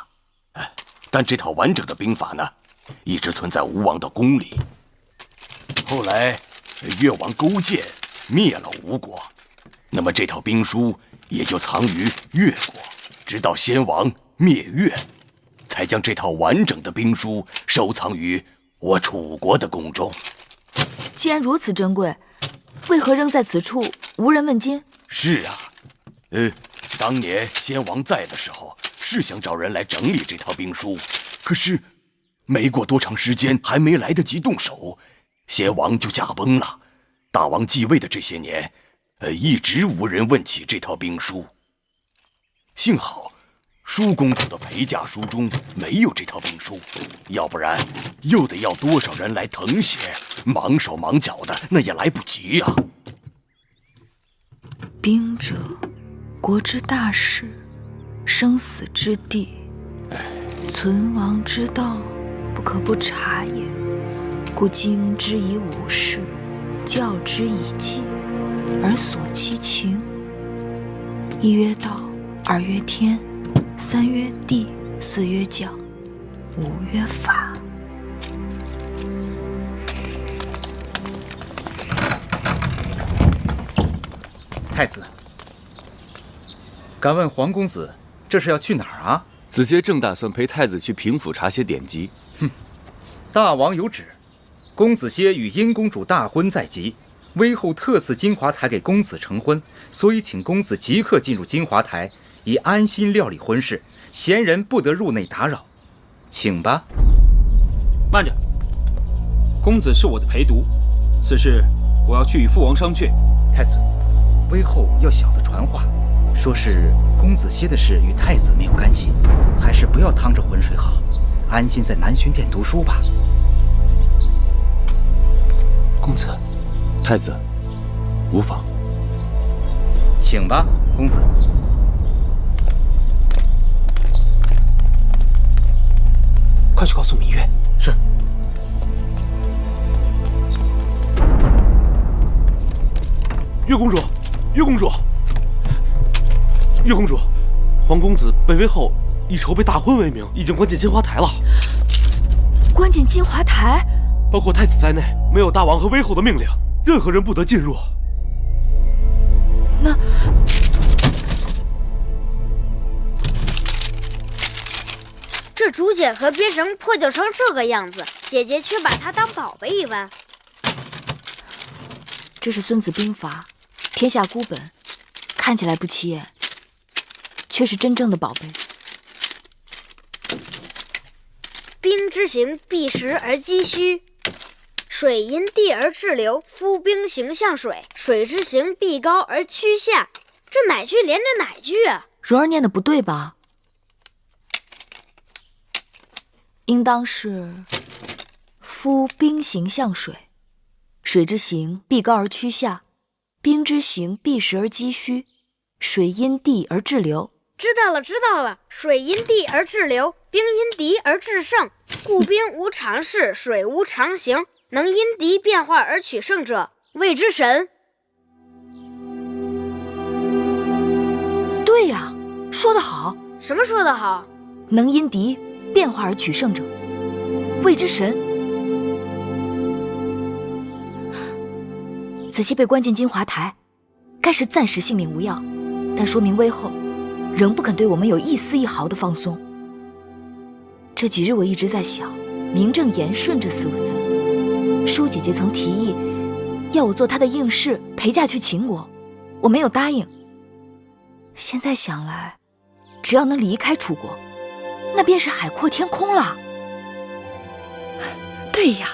但这套完整的兵法呢，一直存在吴王的宫里。后来越王勾践灭了吴国，那么这套兵书也就藏于越国，直到先王灭越，才将这套完整的兵书收藏于我楚国的宫中。既然如此珍贵，为何扔在此处无人问津？是啊，当年先王在的时候，是想找人来整理这套兵书，可是没过多长时间，还没来得及动手，先王就驾崩了。大王继位的这些年，一直无人问起这套兵书。幸好舒公主的陪嫁书中没有这套兵书，要不然又得要多少人来誊写，忙手忙脚的，那也来不及呀。兵者，国之大事，生死之地，存亡之道，不可不察也。故经之以武士，教之以纪，而索其情。一曰道，二曰天，三曰地，四曰教，五曰法。太子，敢问黄公子，这是要去哪儿啊？子杰正打算陪太子去平府查些典籍。哼，大王有旨，公子歇与殷公主大婚在即，威后特赐金华台给公子成婚，所以请公子即刻进入金华台，以安心料理婚事，闲人不得入内打扰。请吧。慢着，公子是我的陪读，此事我要去与父王商榷。太子，威后要小的传话，说是公子歇的事与太子没有干系，还是不要趟着浑水好，安心在南巡殿读书吧。公子，太子，无妨。请吧，公子。快去告诉芈月。是。月公主，月公主，月公主，皇公子被威后以筹备大婚为名，已经关进金华台了。关进金华台？包括太子在内，没有大王和威后的命令，任何人不得进入。那这竹简和编绳破旧成这个样子，姐姐却把它当宝贝一般。这是《孙子兵法》，天下孤本，看起来不起眼，却是真正的宝贝。兵之行，避实而击虚。水因地而滞留，夫兵行向水。水之行，必高而趋下。这哪句连着哪句啊？蓉儿念的不对吧？应当是夫兵行向水，水之行，必高而趋下。兵之行，避实而击虚。水因地而滞留。知道了，知道了。水因地而滞留，兵因敌而制胜。故兵无常势，水无常形，能因敌变化而取胜者，谓之神。对呀，说得好。什么说得好？能因敌变化而取胜者，谓之神。子期被关进金华台，该是暂时性命无恙，但说明威后仍不肯对我们有一丝一毫的放松。这几日我一直在想“名正言顺”这4个字。舒姐姐曾提议要我做她的应试，陪嫁去秦国，我没有答应。现在想来，只要能离开楚国，那便是海阔天空了。对呀，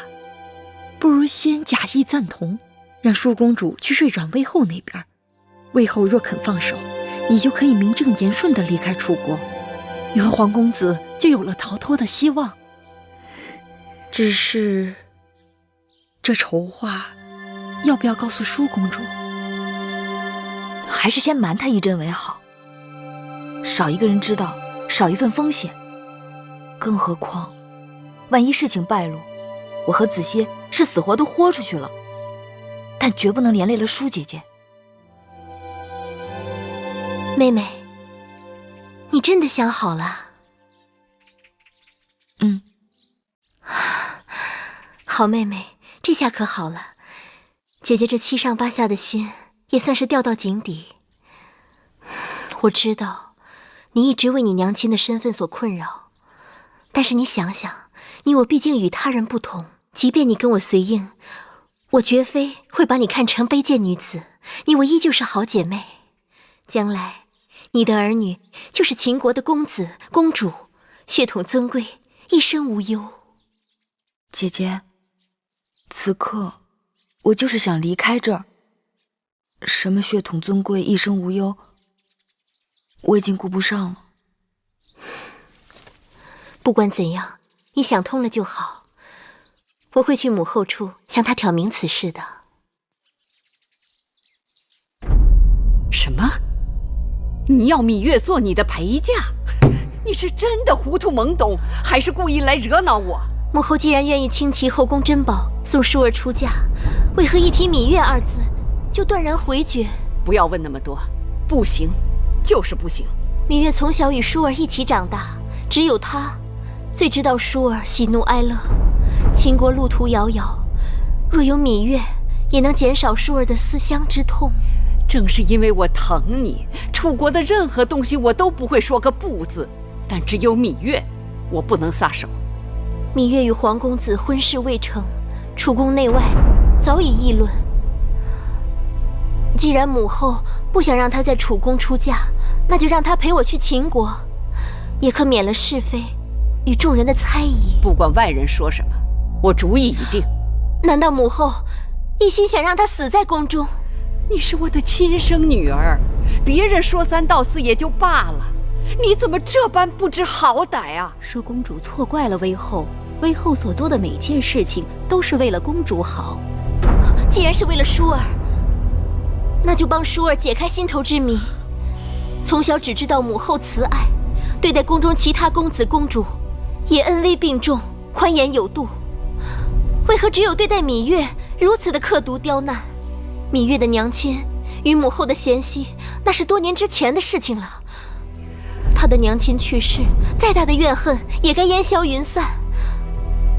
不如先假意赞同，让舒公主去睡转魏后那边。魏后若肯放手，你就可以名正言顺地离开楚国，你和皇公子就有了逃脱的希望。只是这筹划要不要告诉舒公主？还是先瞒她一阵为好，少一个人知道，少一份风险。更何况万一事情败露，我和子歇是死活都豁出去了，但绝不能连累了舒姐姐。妹妹，你真的想好了？好妹妹，这下可好了，姐姐这7上8下的心也算是掉到井底。我知道你一直为你娘亲的身份所困扰，但是你想想，你我毕竟与他人不同，即便你跟我随应，我绝非会把你看成卑贱女子，你我依旧是好姐妹。将来你的儿女就是秦国的公子公主，血统尊贵，一生无忧。姐姐，此刻我就是想离开这儿，什么血统尊贵，一生无忧，我已经顾不上了。不管怎样，你想通了就好，我会去母后处向她挑明此事的。什么？你要芈月做你的陪嫁？你是真的糊涂懵懂，还是故意来惹恼我？母后既然愿意倾其后宫珍宝送舒儿出嫁，为何一提芈月2字就断然回绝？不要问那么多，不行就是不行。芈月从小与舒儿一起长大，只有她最知道舒儿喜怒哀乐。秦国路途遥遥，若有芈月，也能减少舒儿的思乡之痛。正是因为我疼你，楚国的任何东西我都不会说个不字，但只有芈月，我不能撒手。芈月与皇公子婚事未成，楚宫内外早已议论。既然母后不想让她在楚宫出嫁，那就让她陪我去秦国，也可免了是非与众人的猜疑。不管外人说什么，我主意已定。难道母后一心想让她死在宫中？你是我的亲生女儿，别人说三道四也就罢了，你怎么这般不知好歹啊？舒公主错怪了威后，威后所做的每件事情都是为了公主好。既然是为了舒儿，那就帮舒儿解开心头之谜。从小只知道母后慈爱，对待宫中其他公子公主也恩威并重，宽严有度，为何只有对待芈月如此的刻毒刁难？芈月的娘亲与母后的嫌隙，那是多年之前的事情了。她的娘亲去世，再大的怨恨也该烟消云散。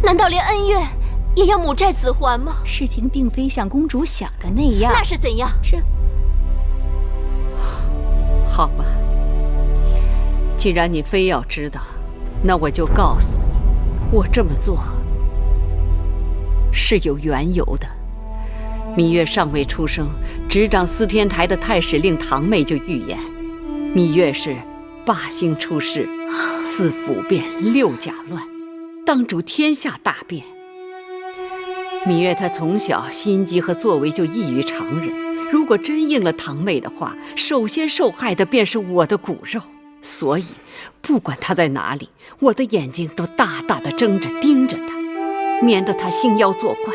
难道连恩怨也要母债子还吗？事情并非像公主想的那样。那是怎样？是。好吧，既然你非要知道，那我就告诉你，我这么做是有缘由的。芈月尚未出生，执掌司天台的太史令堂妹就预言，芈月是8星出世，4府变，6甲乱，当主天下大变。芈月她从小心机和作为就异于常人，如果真应了堂妹的话，首先受害的便是我的骨肉。所以不管她在哪里，我的眼睛都大大的睁着盯着她，免得她兴妖作怪。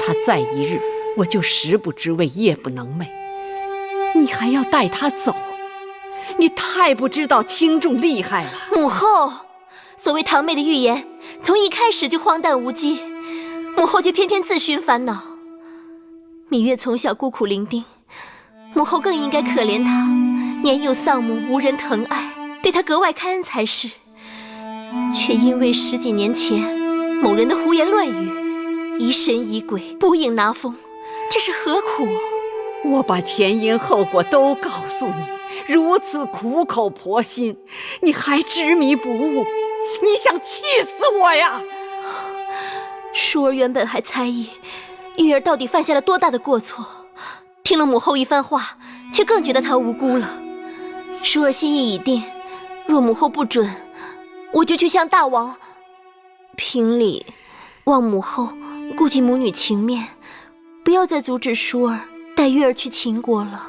她再一日，我就食不知味，夜不能寐。你还要带她走？你太不知道轻重厉害了。母后，所谓堂妹的预言，从一开始就荒诞无稽，母后却偏偏自寻烦恼。芈月从小孤苦伶仃，母后更应该可怜她，年幼丧母，无人疼爱，对她格外开恩才是。却因为10几年前某人的胡言乱语，疑神疑鬼，捕影拿风，这是何苦？我把前因后果都告诉你，如此苦口婆心，你还执迷不悟，你想气死我呀！舒儿原本还猜疑玉儿到底犯下了多大的过错，听了母后一番话，却更觉得她无辜了。舒儿心意已定，若母后不准，我就去向大王评理，望母后顾及母女情面，不要再阻止舒儿带玉儿去秦国了。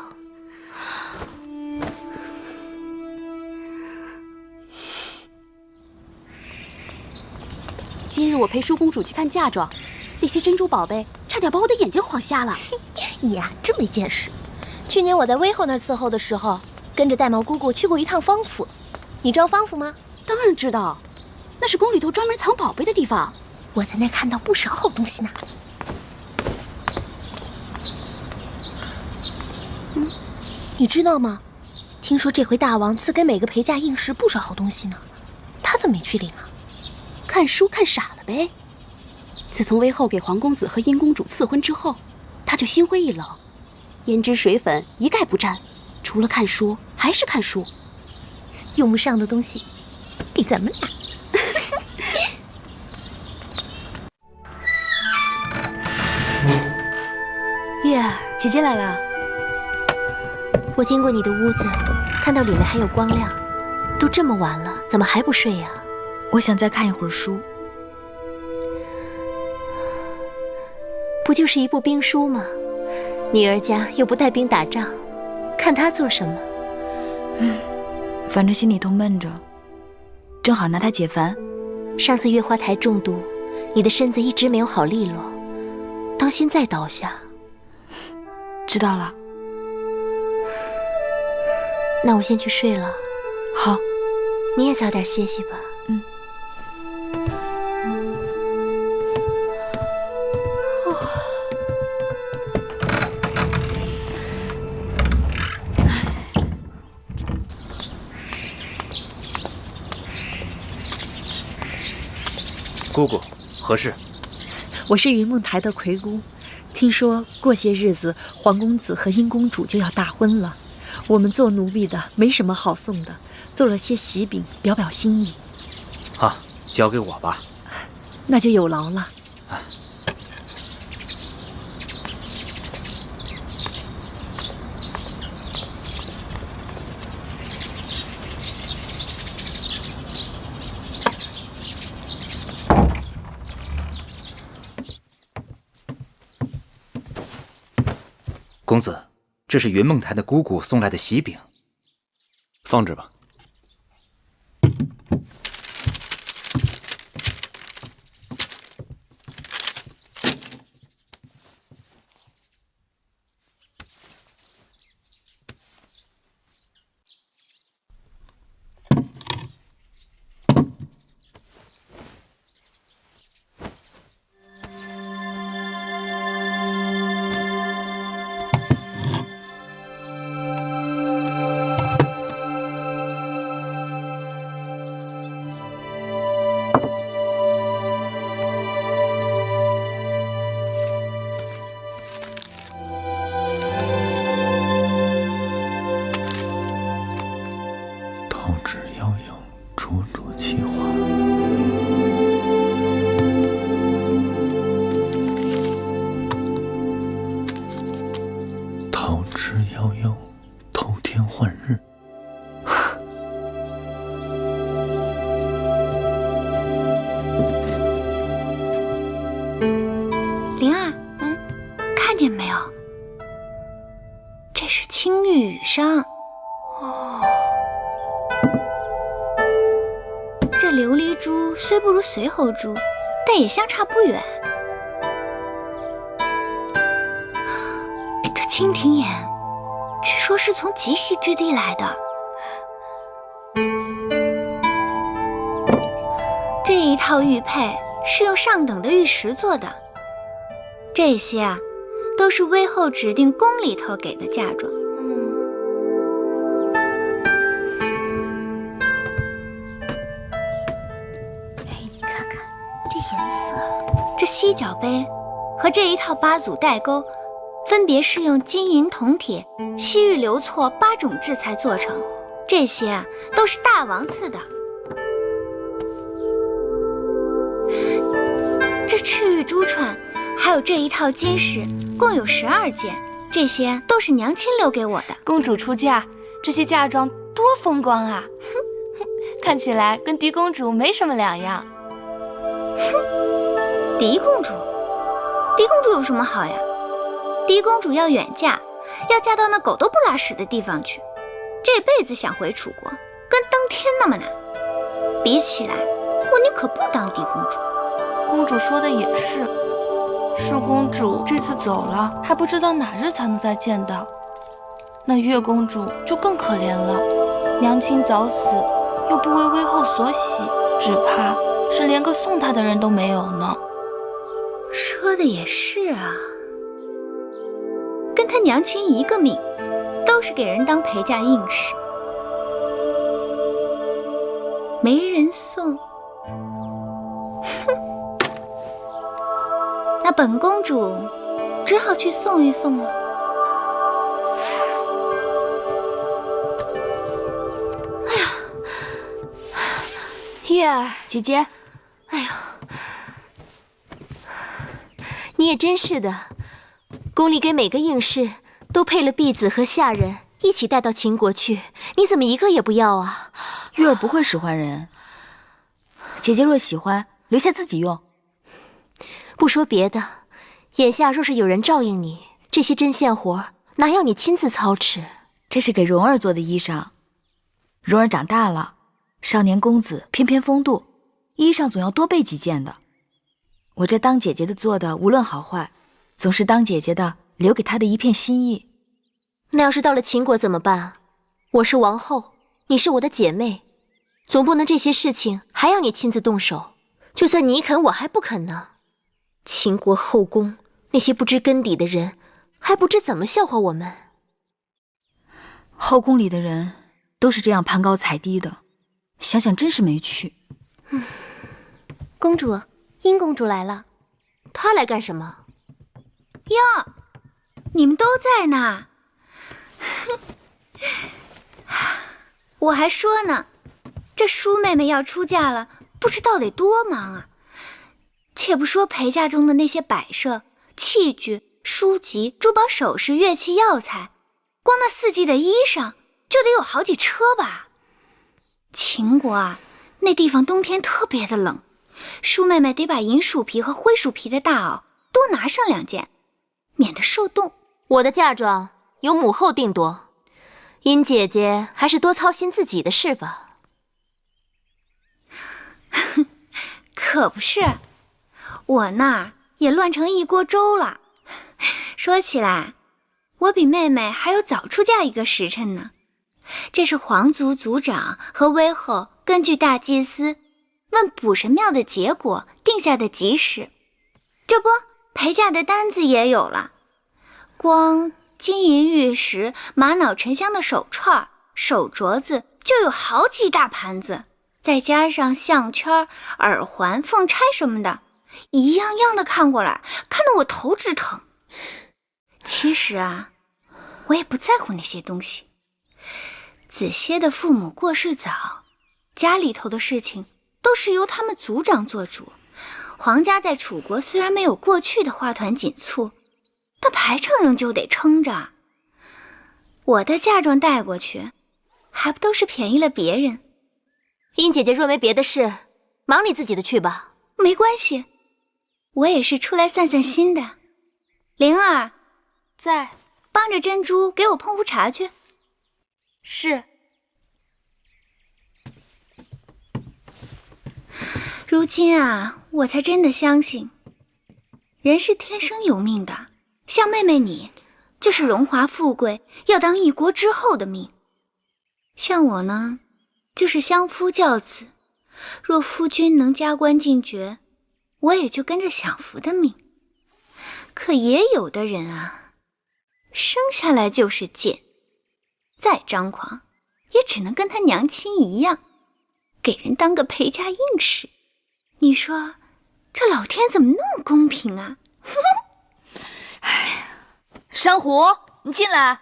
今日我陪舒公主去看嫁妆，那些珍珠宝贝差点把我的眼睛晃瞎了。你呀，真没见识。去年我在威后那儿伺候的时候，跟着戴毛姑姑去过一趟方府。你知道方府吗？当然知道，那是宫里头专门藏宝贝的地方。我在那儿看到不少好东西呢。你知道吗？听说这回大王赐给每个陪嫁应时不少好东西呢。他怎么没去领啊？看书看傻了呗。自从威后给皇公子和殷公主赐婚之后，他就心灰意冷，胭脂水粉一概不沾，除了看书还是看书。用不上的东西给咱们俩。月儿，姐姐来了。我经过你的屋子，看到里面还有光亮，都这么晚了，怎么还不睡呀？我想再看一会儿书。不就是一部兵书吗？女儿家又不带兵打仗，看它做什么？反正心里头闷着，正好拿它解烦。上次月花台中毒，你的身子一直没有好利落，当心再倒下。知道了。那我先去睡了。好，你也早点歇息吧。姑姑，何事？我是云梦台的魁姑，听说过些日子皇公子和殷公主就要大婚了，我们做奴婢的没什么好送的，做了些喜饼表表心意。啊，交给我吧。那就有劳了。公子，这是云梦台的姑姑送来的喜饼，放着吧。灵儿，看见没有？这是青玉羽裳。哦，这琉璃珠虽不如随侯珠，但也相差不远。这蜻蜓眼，据说是从极西之地来的。这一套玉佩是用上等的玉石做的，这些啊，都是威后指定宫里头给的嫁妆。你看看这颜色，这犀角杯和这一套八组带钩，分别是用金银铜铁、西域流错8种制材做成，这些啊都是大王赐的。这赤玉珠串，还有这一套金饰，共有12件，这些都是娘亲留给我的。公主出嫁，这些嫁妆多风光啊！看起来跟狄公主没什么两样。狄公主有什么好呀？狄公主要远嫁，要嫁到那狗都不拉屎的地方去，这辈子想回楚国，跟登天那么难。比起来，我宁可不当狄公主。公主说的也是，恕公主这次走了，还不知道哪日才能再见到。那月公主就更可怜了，娘亲早死，又不为威后所喜，只怕是连个送她的人都没有呢。说的也是啊，跟她娘亲一个命，都是给人当陪嫁硬事，没人送。哼，那本公主只好去送一送了。月儿，姐姐，哎呦，你也真是的，宫里给每个应试都配了婢子和下人，一起带到秦国去，你怎么一个也不要啊？月儿不会使唤人，姐姐若喜欢，留下自己用。不说别的，眼下若是有人照应你，这些针线活哪要你亲自操持？这是给蓉儿做的衣裳，蓉儿长大了，少年公子翩翩风度，衣裳总要多备几件的。我这当姐姐的做的，无论好坏，总是当姐姐的留给她的一片心意。那要是到了秦国怎么办？我是王后，你是我的姐妹，总不能这些事情还要你亲自动手。就算你肯，我还不肯呢。秦国后宫那些不知根底的人，还不知怎么笑话我们。后宫里的人都是这样攀高踩低的，想想真是没趣。公主，殷公主来了。她来干什么？哟，你们都在呢。我还说呢，这舒妹妹要出嫁了，不知道得多忙啊。且不说陪嫁中的那些摆设、器具、书籍、珠宝首饰、乐器药材，光那4季的衣裳就得有好几车吧。秦国啊，那地方冬天特别的冷，舒妹妹得把银鼠皮和灰鼠皮的大袄多拿上2件，免得受冻。我的嫁妆由母后定夺。殷姐姐还是多操心自己的事吧。可不是，我那儿也乱成一锅粥了。说起来，我比妹妹还有早出嫁一个时辰呢。这是皇族族长和威后根据大祭司问补神庙的结果定下的吉时。这不，陪嫁的单子也有了，光金银玉石、玛瑙沉香的手串、手镯子就有好几大盘子，再加上项圈、耳环、凤钗什么的，一样样的看过来，看得我头直疼。其实啊，我也不在乎那些东西。子歇的父母过世早，家里头的事情都是由他们族长做主。皇家在楚国虽然没有过去的花团锦簇，但排场仍旧得撑着。我的嫁妆带过去，还不都是便宜了别人？殷姐姐若没别的事，忙你自己的去吧。没关系，我也是出来散散心的。灵儿，在，帮着珍珠给我烹壶茶去。是。如今啊，我才真的相信，人是天生有命的。像妹妹你，就是荣华富贵，要当一国之后的命。像我呢，就是相夫教子，若夫君能加官进爵，我也就跟着享福的命。可也有的人啊，生下来就是贱，再张狂，也只能跟他娘亲一样，给人当个陪嫁硬使。你说，这老天怎么那么公平啊？珊瑚，你进来。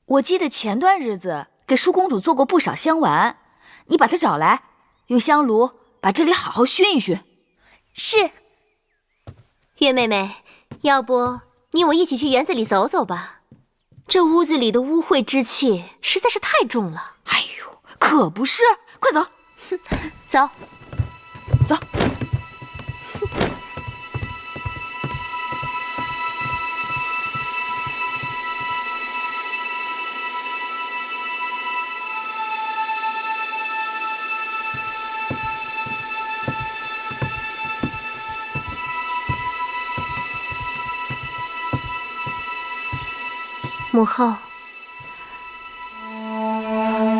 我记得前段日子给舒公主做过不少香丸，你把她找来，用香炉把这里好好熏一熏。是。月妹妹，要不你我一起去园子里走走吧？这屋子里的污秽之气实在是太重了。哎呦，可不是，快走。走，走。母后，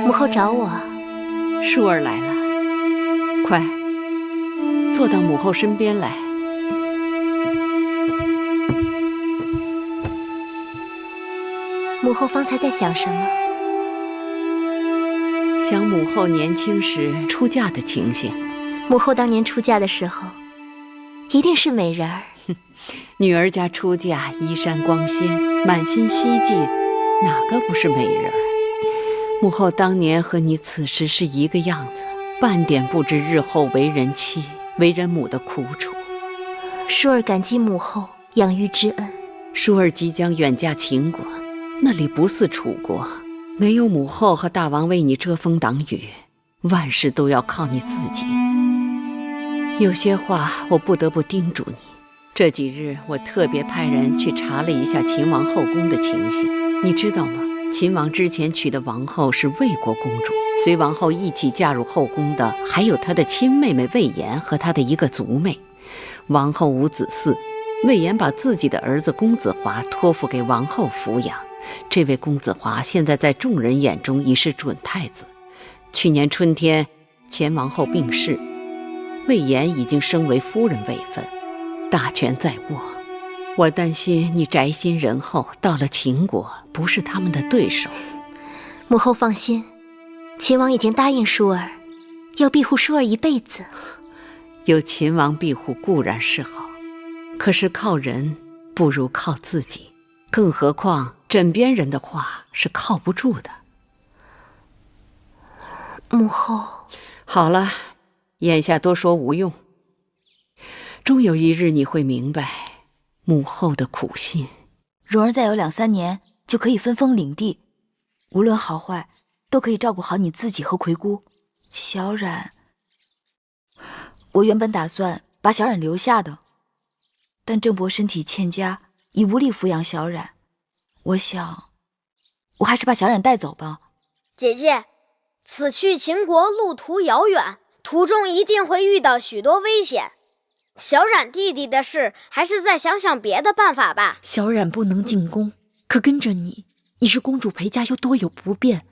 母后找我。舒儿来了。快，坐到母后身边来。母后方才在想什么？想母后年轻时出嫁的情形。母后当年出嫁的时候，一定是美人儿。女儿家出嫁，衣衫光鲜，满心希冀，哪个不是美人儿？母后当年和你此时是一个样子。半点不知日后为人妻、为人母的苦楚。舒儿感激母后养育之恩。舒儿即将远嫁秦国，那里不似楚国，没有母后和大王为你遮风挡雨，万事都要靠你自己。有些话我不得不叮嘱你。这几日我特别派人去查了一下秦王后宫的情形，你知道吗？秦王之前娶的王后是魏国公主，随王后一起嫁入后宫的还有她的亲妹妹魏延和她的一个族妹。王后无子嗣，魏延把自己的儿子公子华托付给王后抚养。这位公子华现在在众人眼中已是准太子。去年春天，前王后病逝，魏延已经升为夫人位分，大权在握。我担心你宅心仁厚，到了秦国不是他们的对手。母后放心，秦王已经答应舒儿，要庇护舒儿一辈子。有秦王庇护固然是好，可是靠人不如靠自己，更何况枕边人的话是靠不住的。母后，好了，眼下多说无用。终有一日你会明白母后的苦心。蓉儿再有2、3年就可以分封领地，无论好坏都可以照顾好你自己和葵姑。小冉，我原本打算把小冉留下的，但郑伯身体欠佳，已无力抚养小冉，我想，我还是把小冉带走吧。姐姐，此去秦国路途遥远，途中一定会遇到许多危险。小冉弟弟的事，还是再想想别的办法吧。小冉不能进宫，可跟着你是公主陪嫁，又多有不便。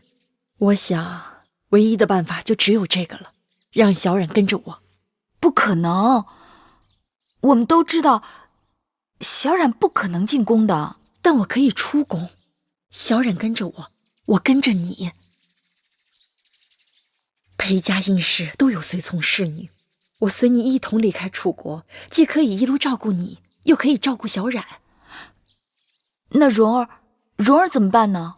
我想，唯一的办法就只有这个了，让小冉跟着我。不可能，我们都知道，小冉不可能进宫的。但我可以出宫，小冉跟着我，我跟着你。裴家应氏都有随从侍女，我随你一同离开楚国，既可以一路照顾你，又可以照顾小冉。那蓉儿怎么办呢？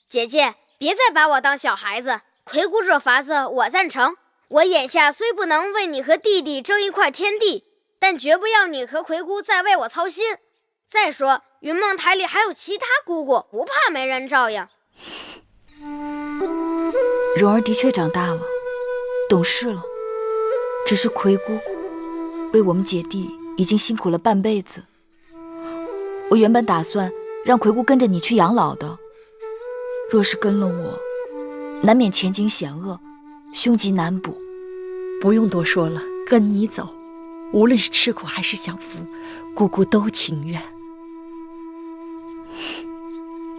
姐姐，别再把我当小孩子。魁姑这法子我赞成。我眼下虽不能为你和弟弟争一块天地，但绝不要你和魁姑再为我操心。再说云梦台里还有其他姑姑，不怕没人照应。蓉儿的确长大了，懂事了。只是魁姑为我们姐弟已经辛苦了半辈子。我原本打算让魁姑跟着你去养老的，若是跟了我，难免前景险恶，凶吉难卜。不用多说了，跟你走，无论是吃苦还是享福，姑姑都情愿。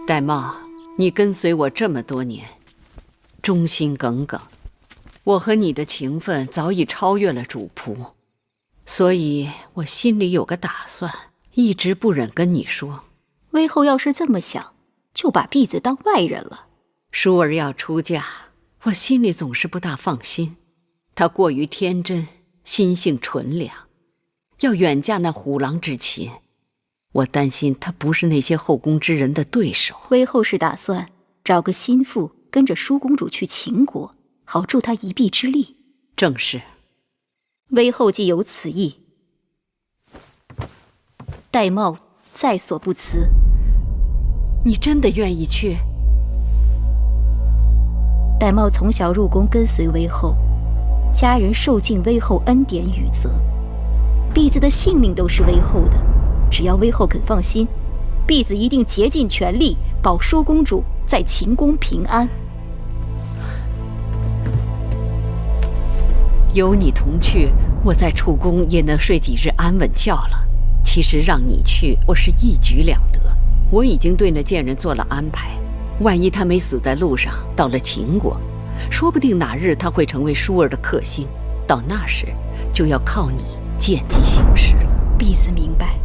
玳瑁，你跟随我这么多年，忠心耿耿，我和你的情分早已超越了主仆，所以我心里有个打算，一直不忍跟你说。微后要是这么想，就把婢子当外人了。淑儿要出嫁，我心里总是不大放心。她过于天真，心性纯良，要远嫁那虎狼之妻，我担心她不是那些后宫之人的对手。微后是打算找个心腹跟着舒公主去秦国，好助她一臂之力。正是。微后既有此意，玳瑁在所不辞。你真的愿意去？玳瑁从小入宫跟随微后，家人受尽微后恩典与责，婢子的性命都是微后的，只要微后肯放心，婢子一定竭尽全力保舒公主在秦宫平安。有你同去，我在楚宫也能睡几日安稳觉了。其实让你去，我是一举两得。我已经对那贱人做了安排，万一他没死在路上，到了秦国，说不定哪日他会成为淑儿的克星，到那时就要靠你见机行事了。婢子明白。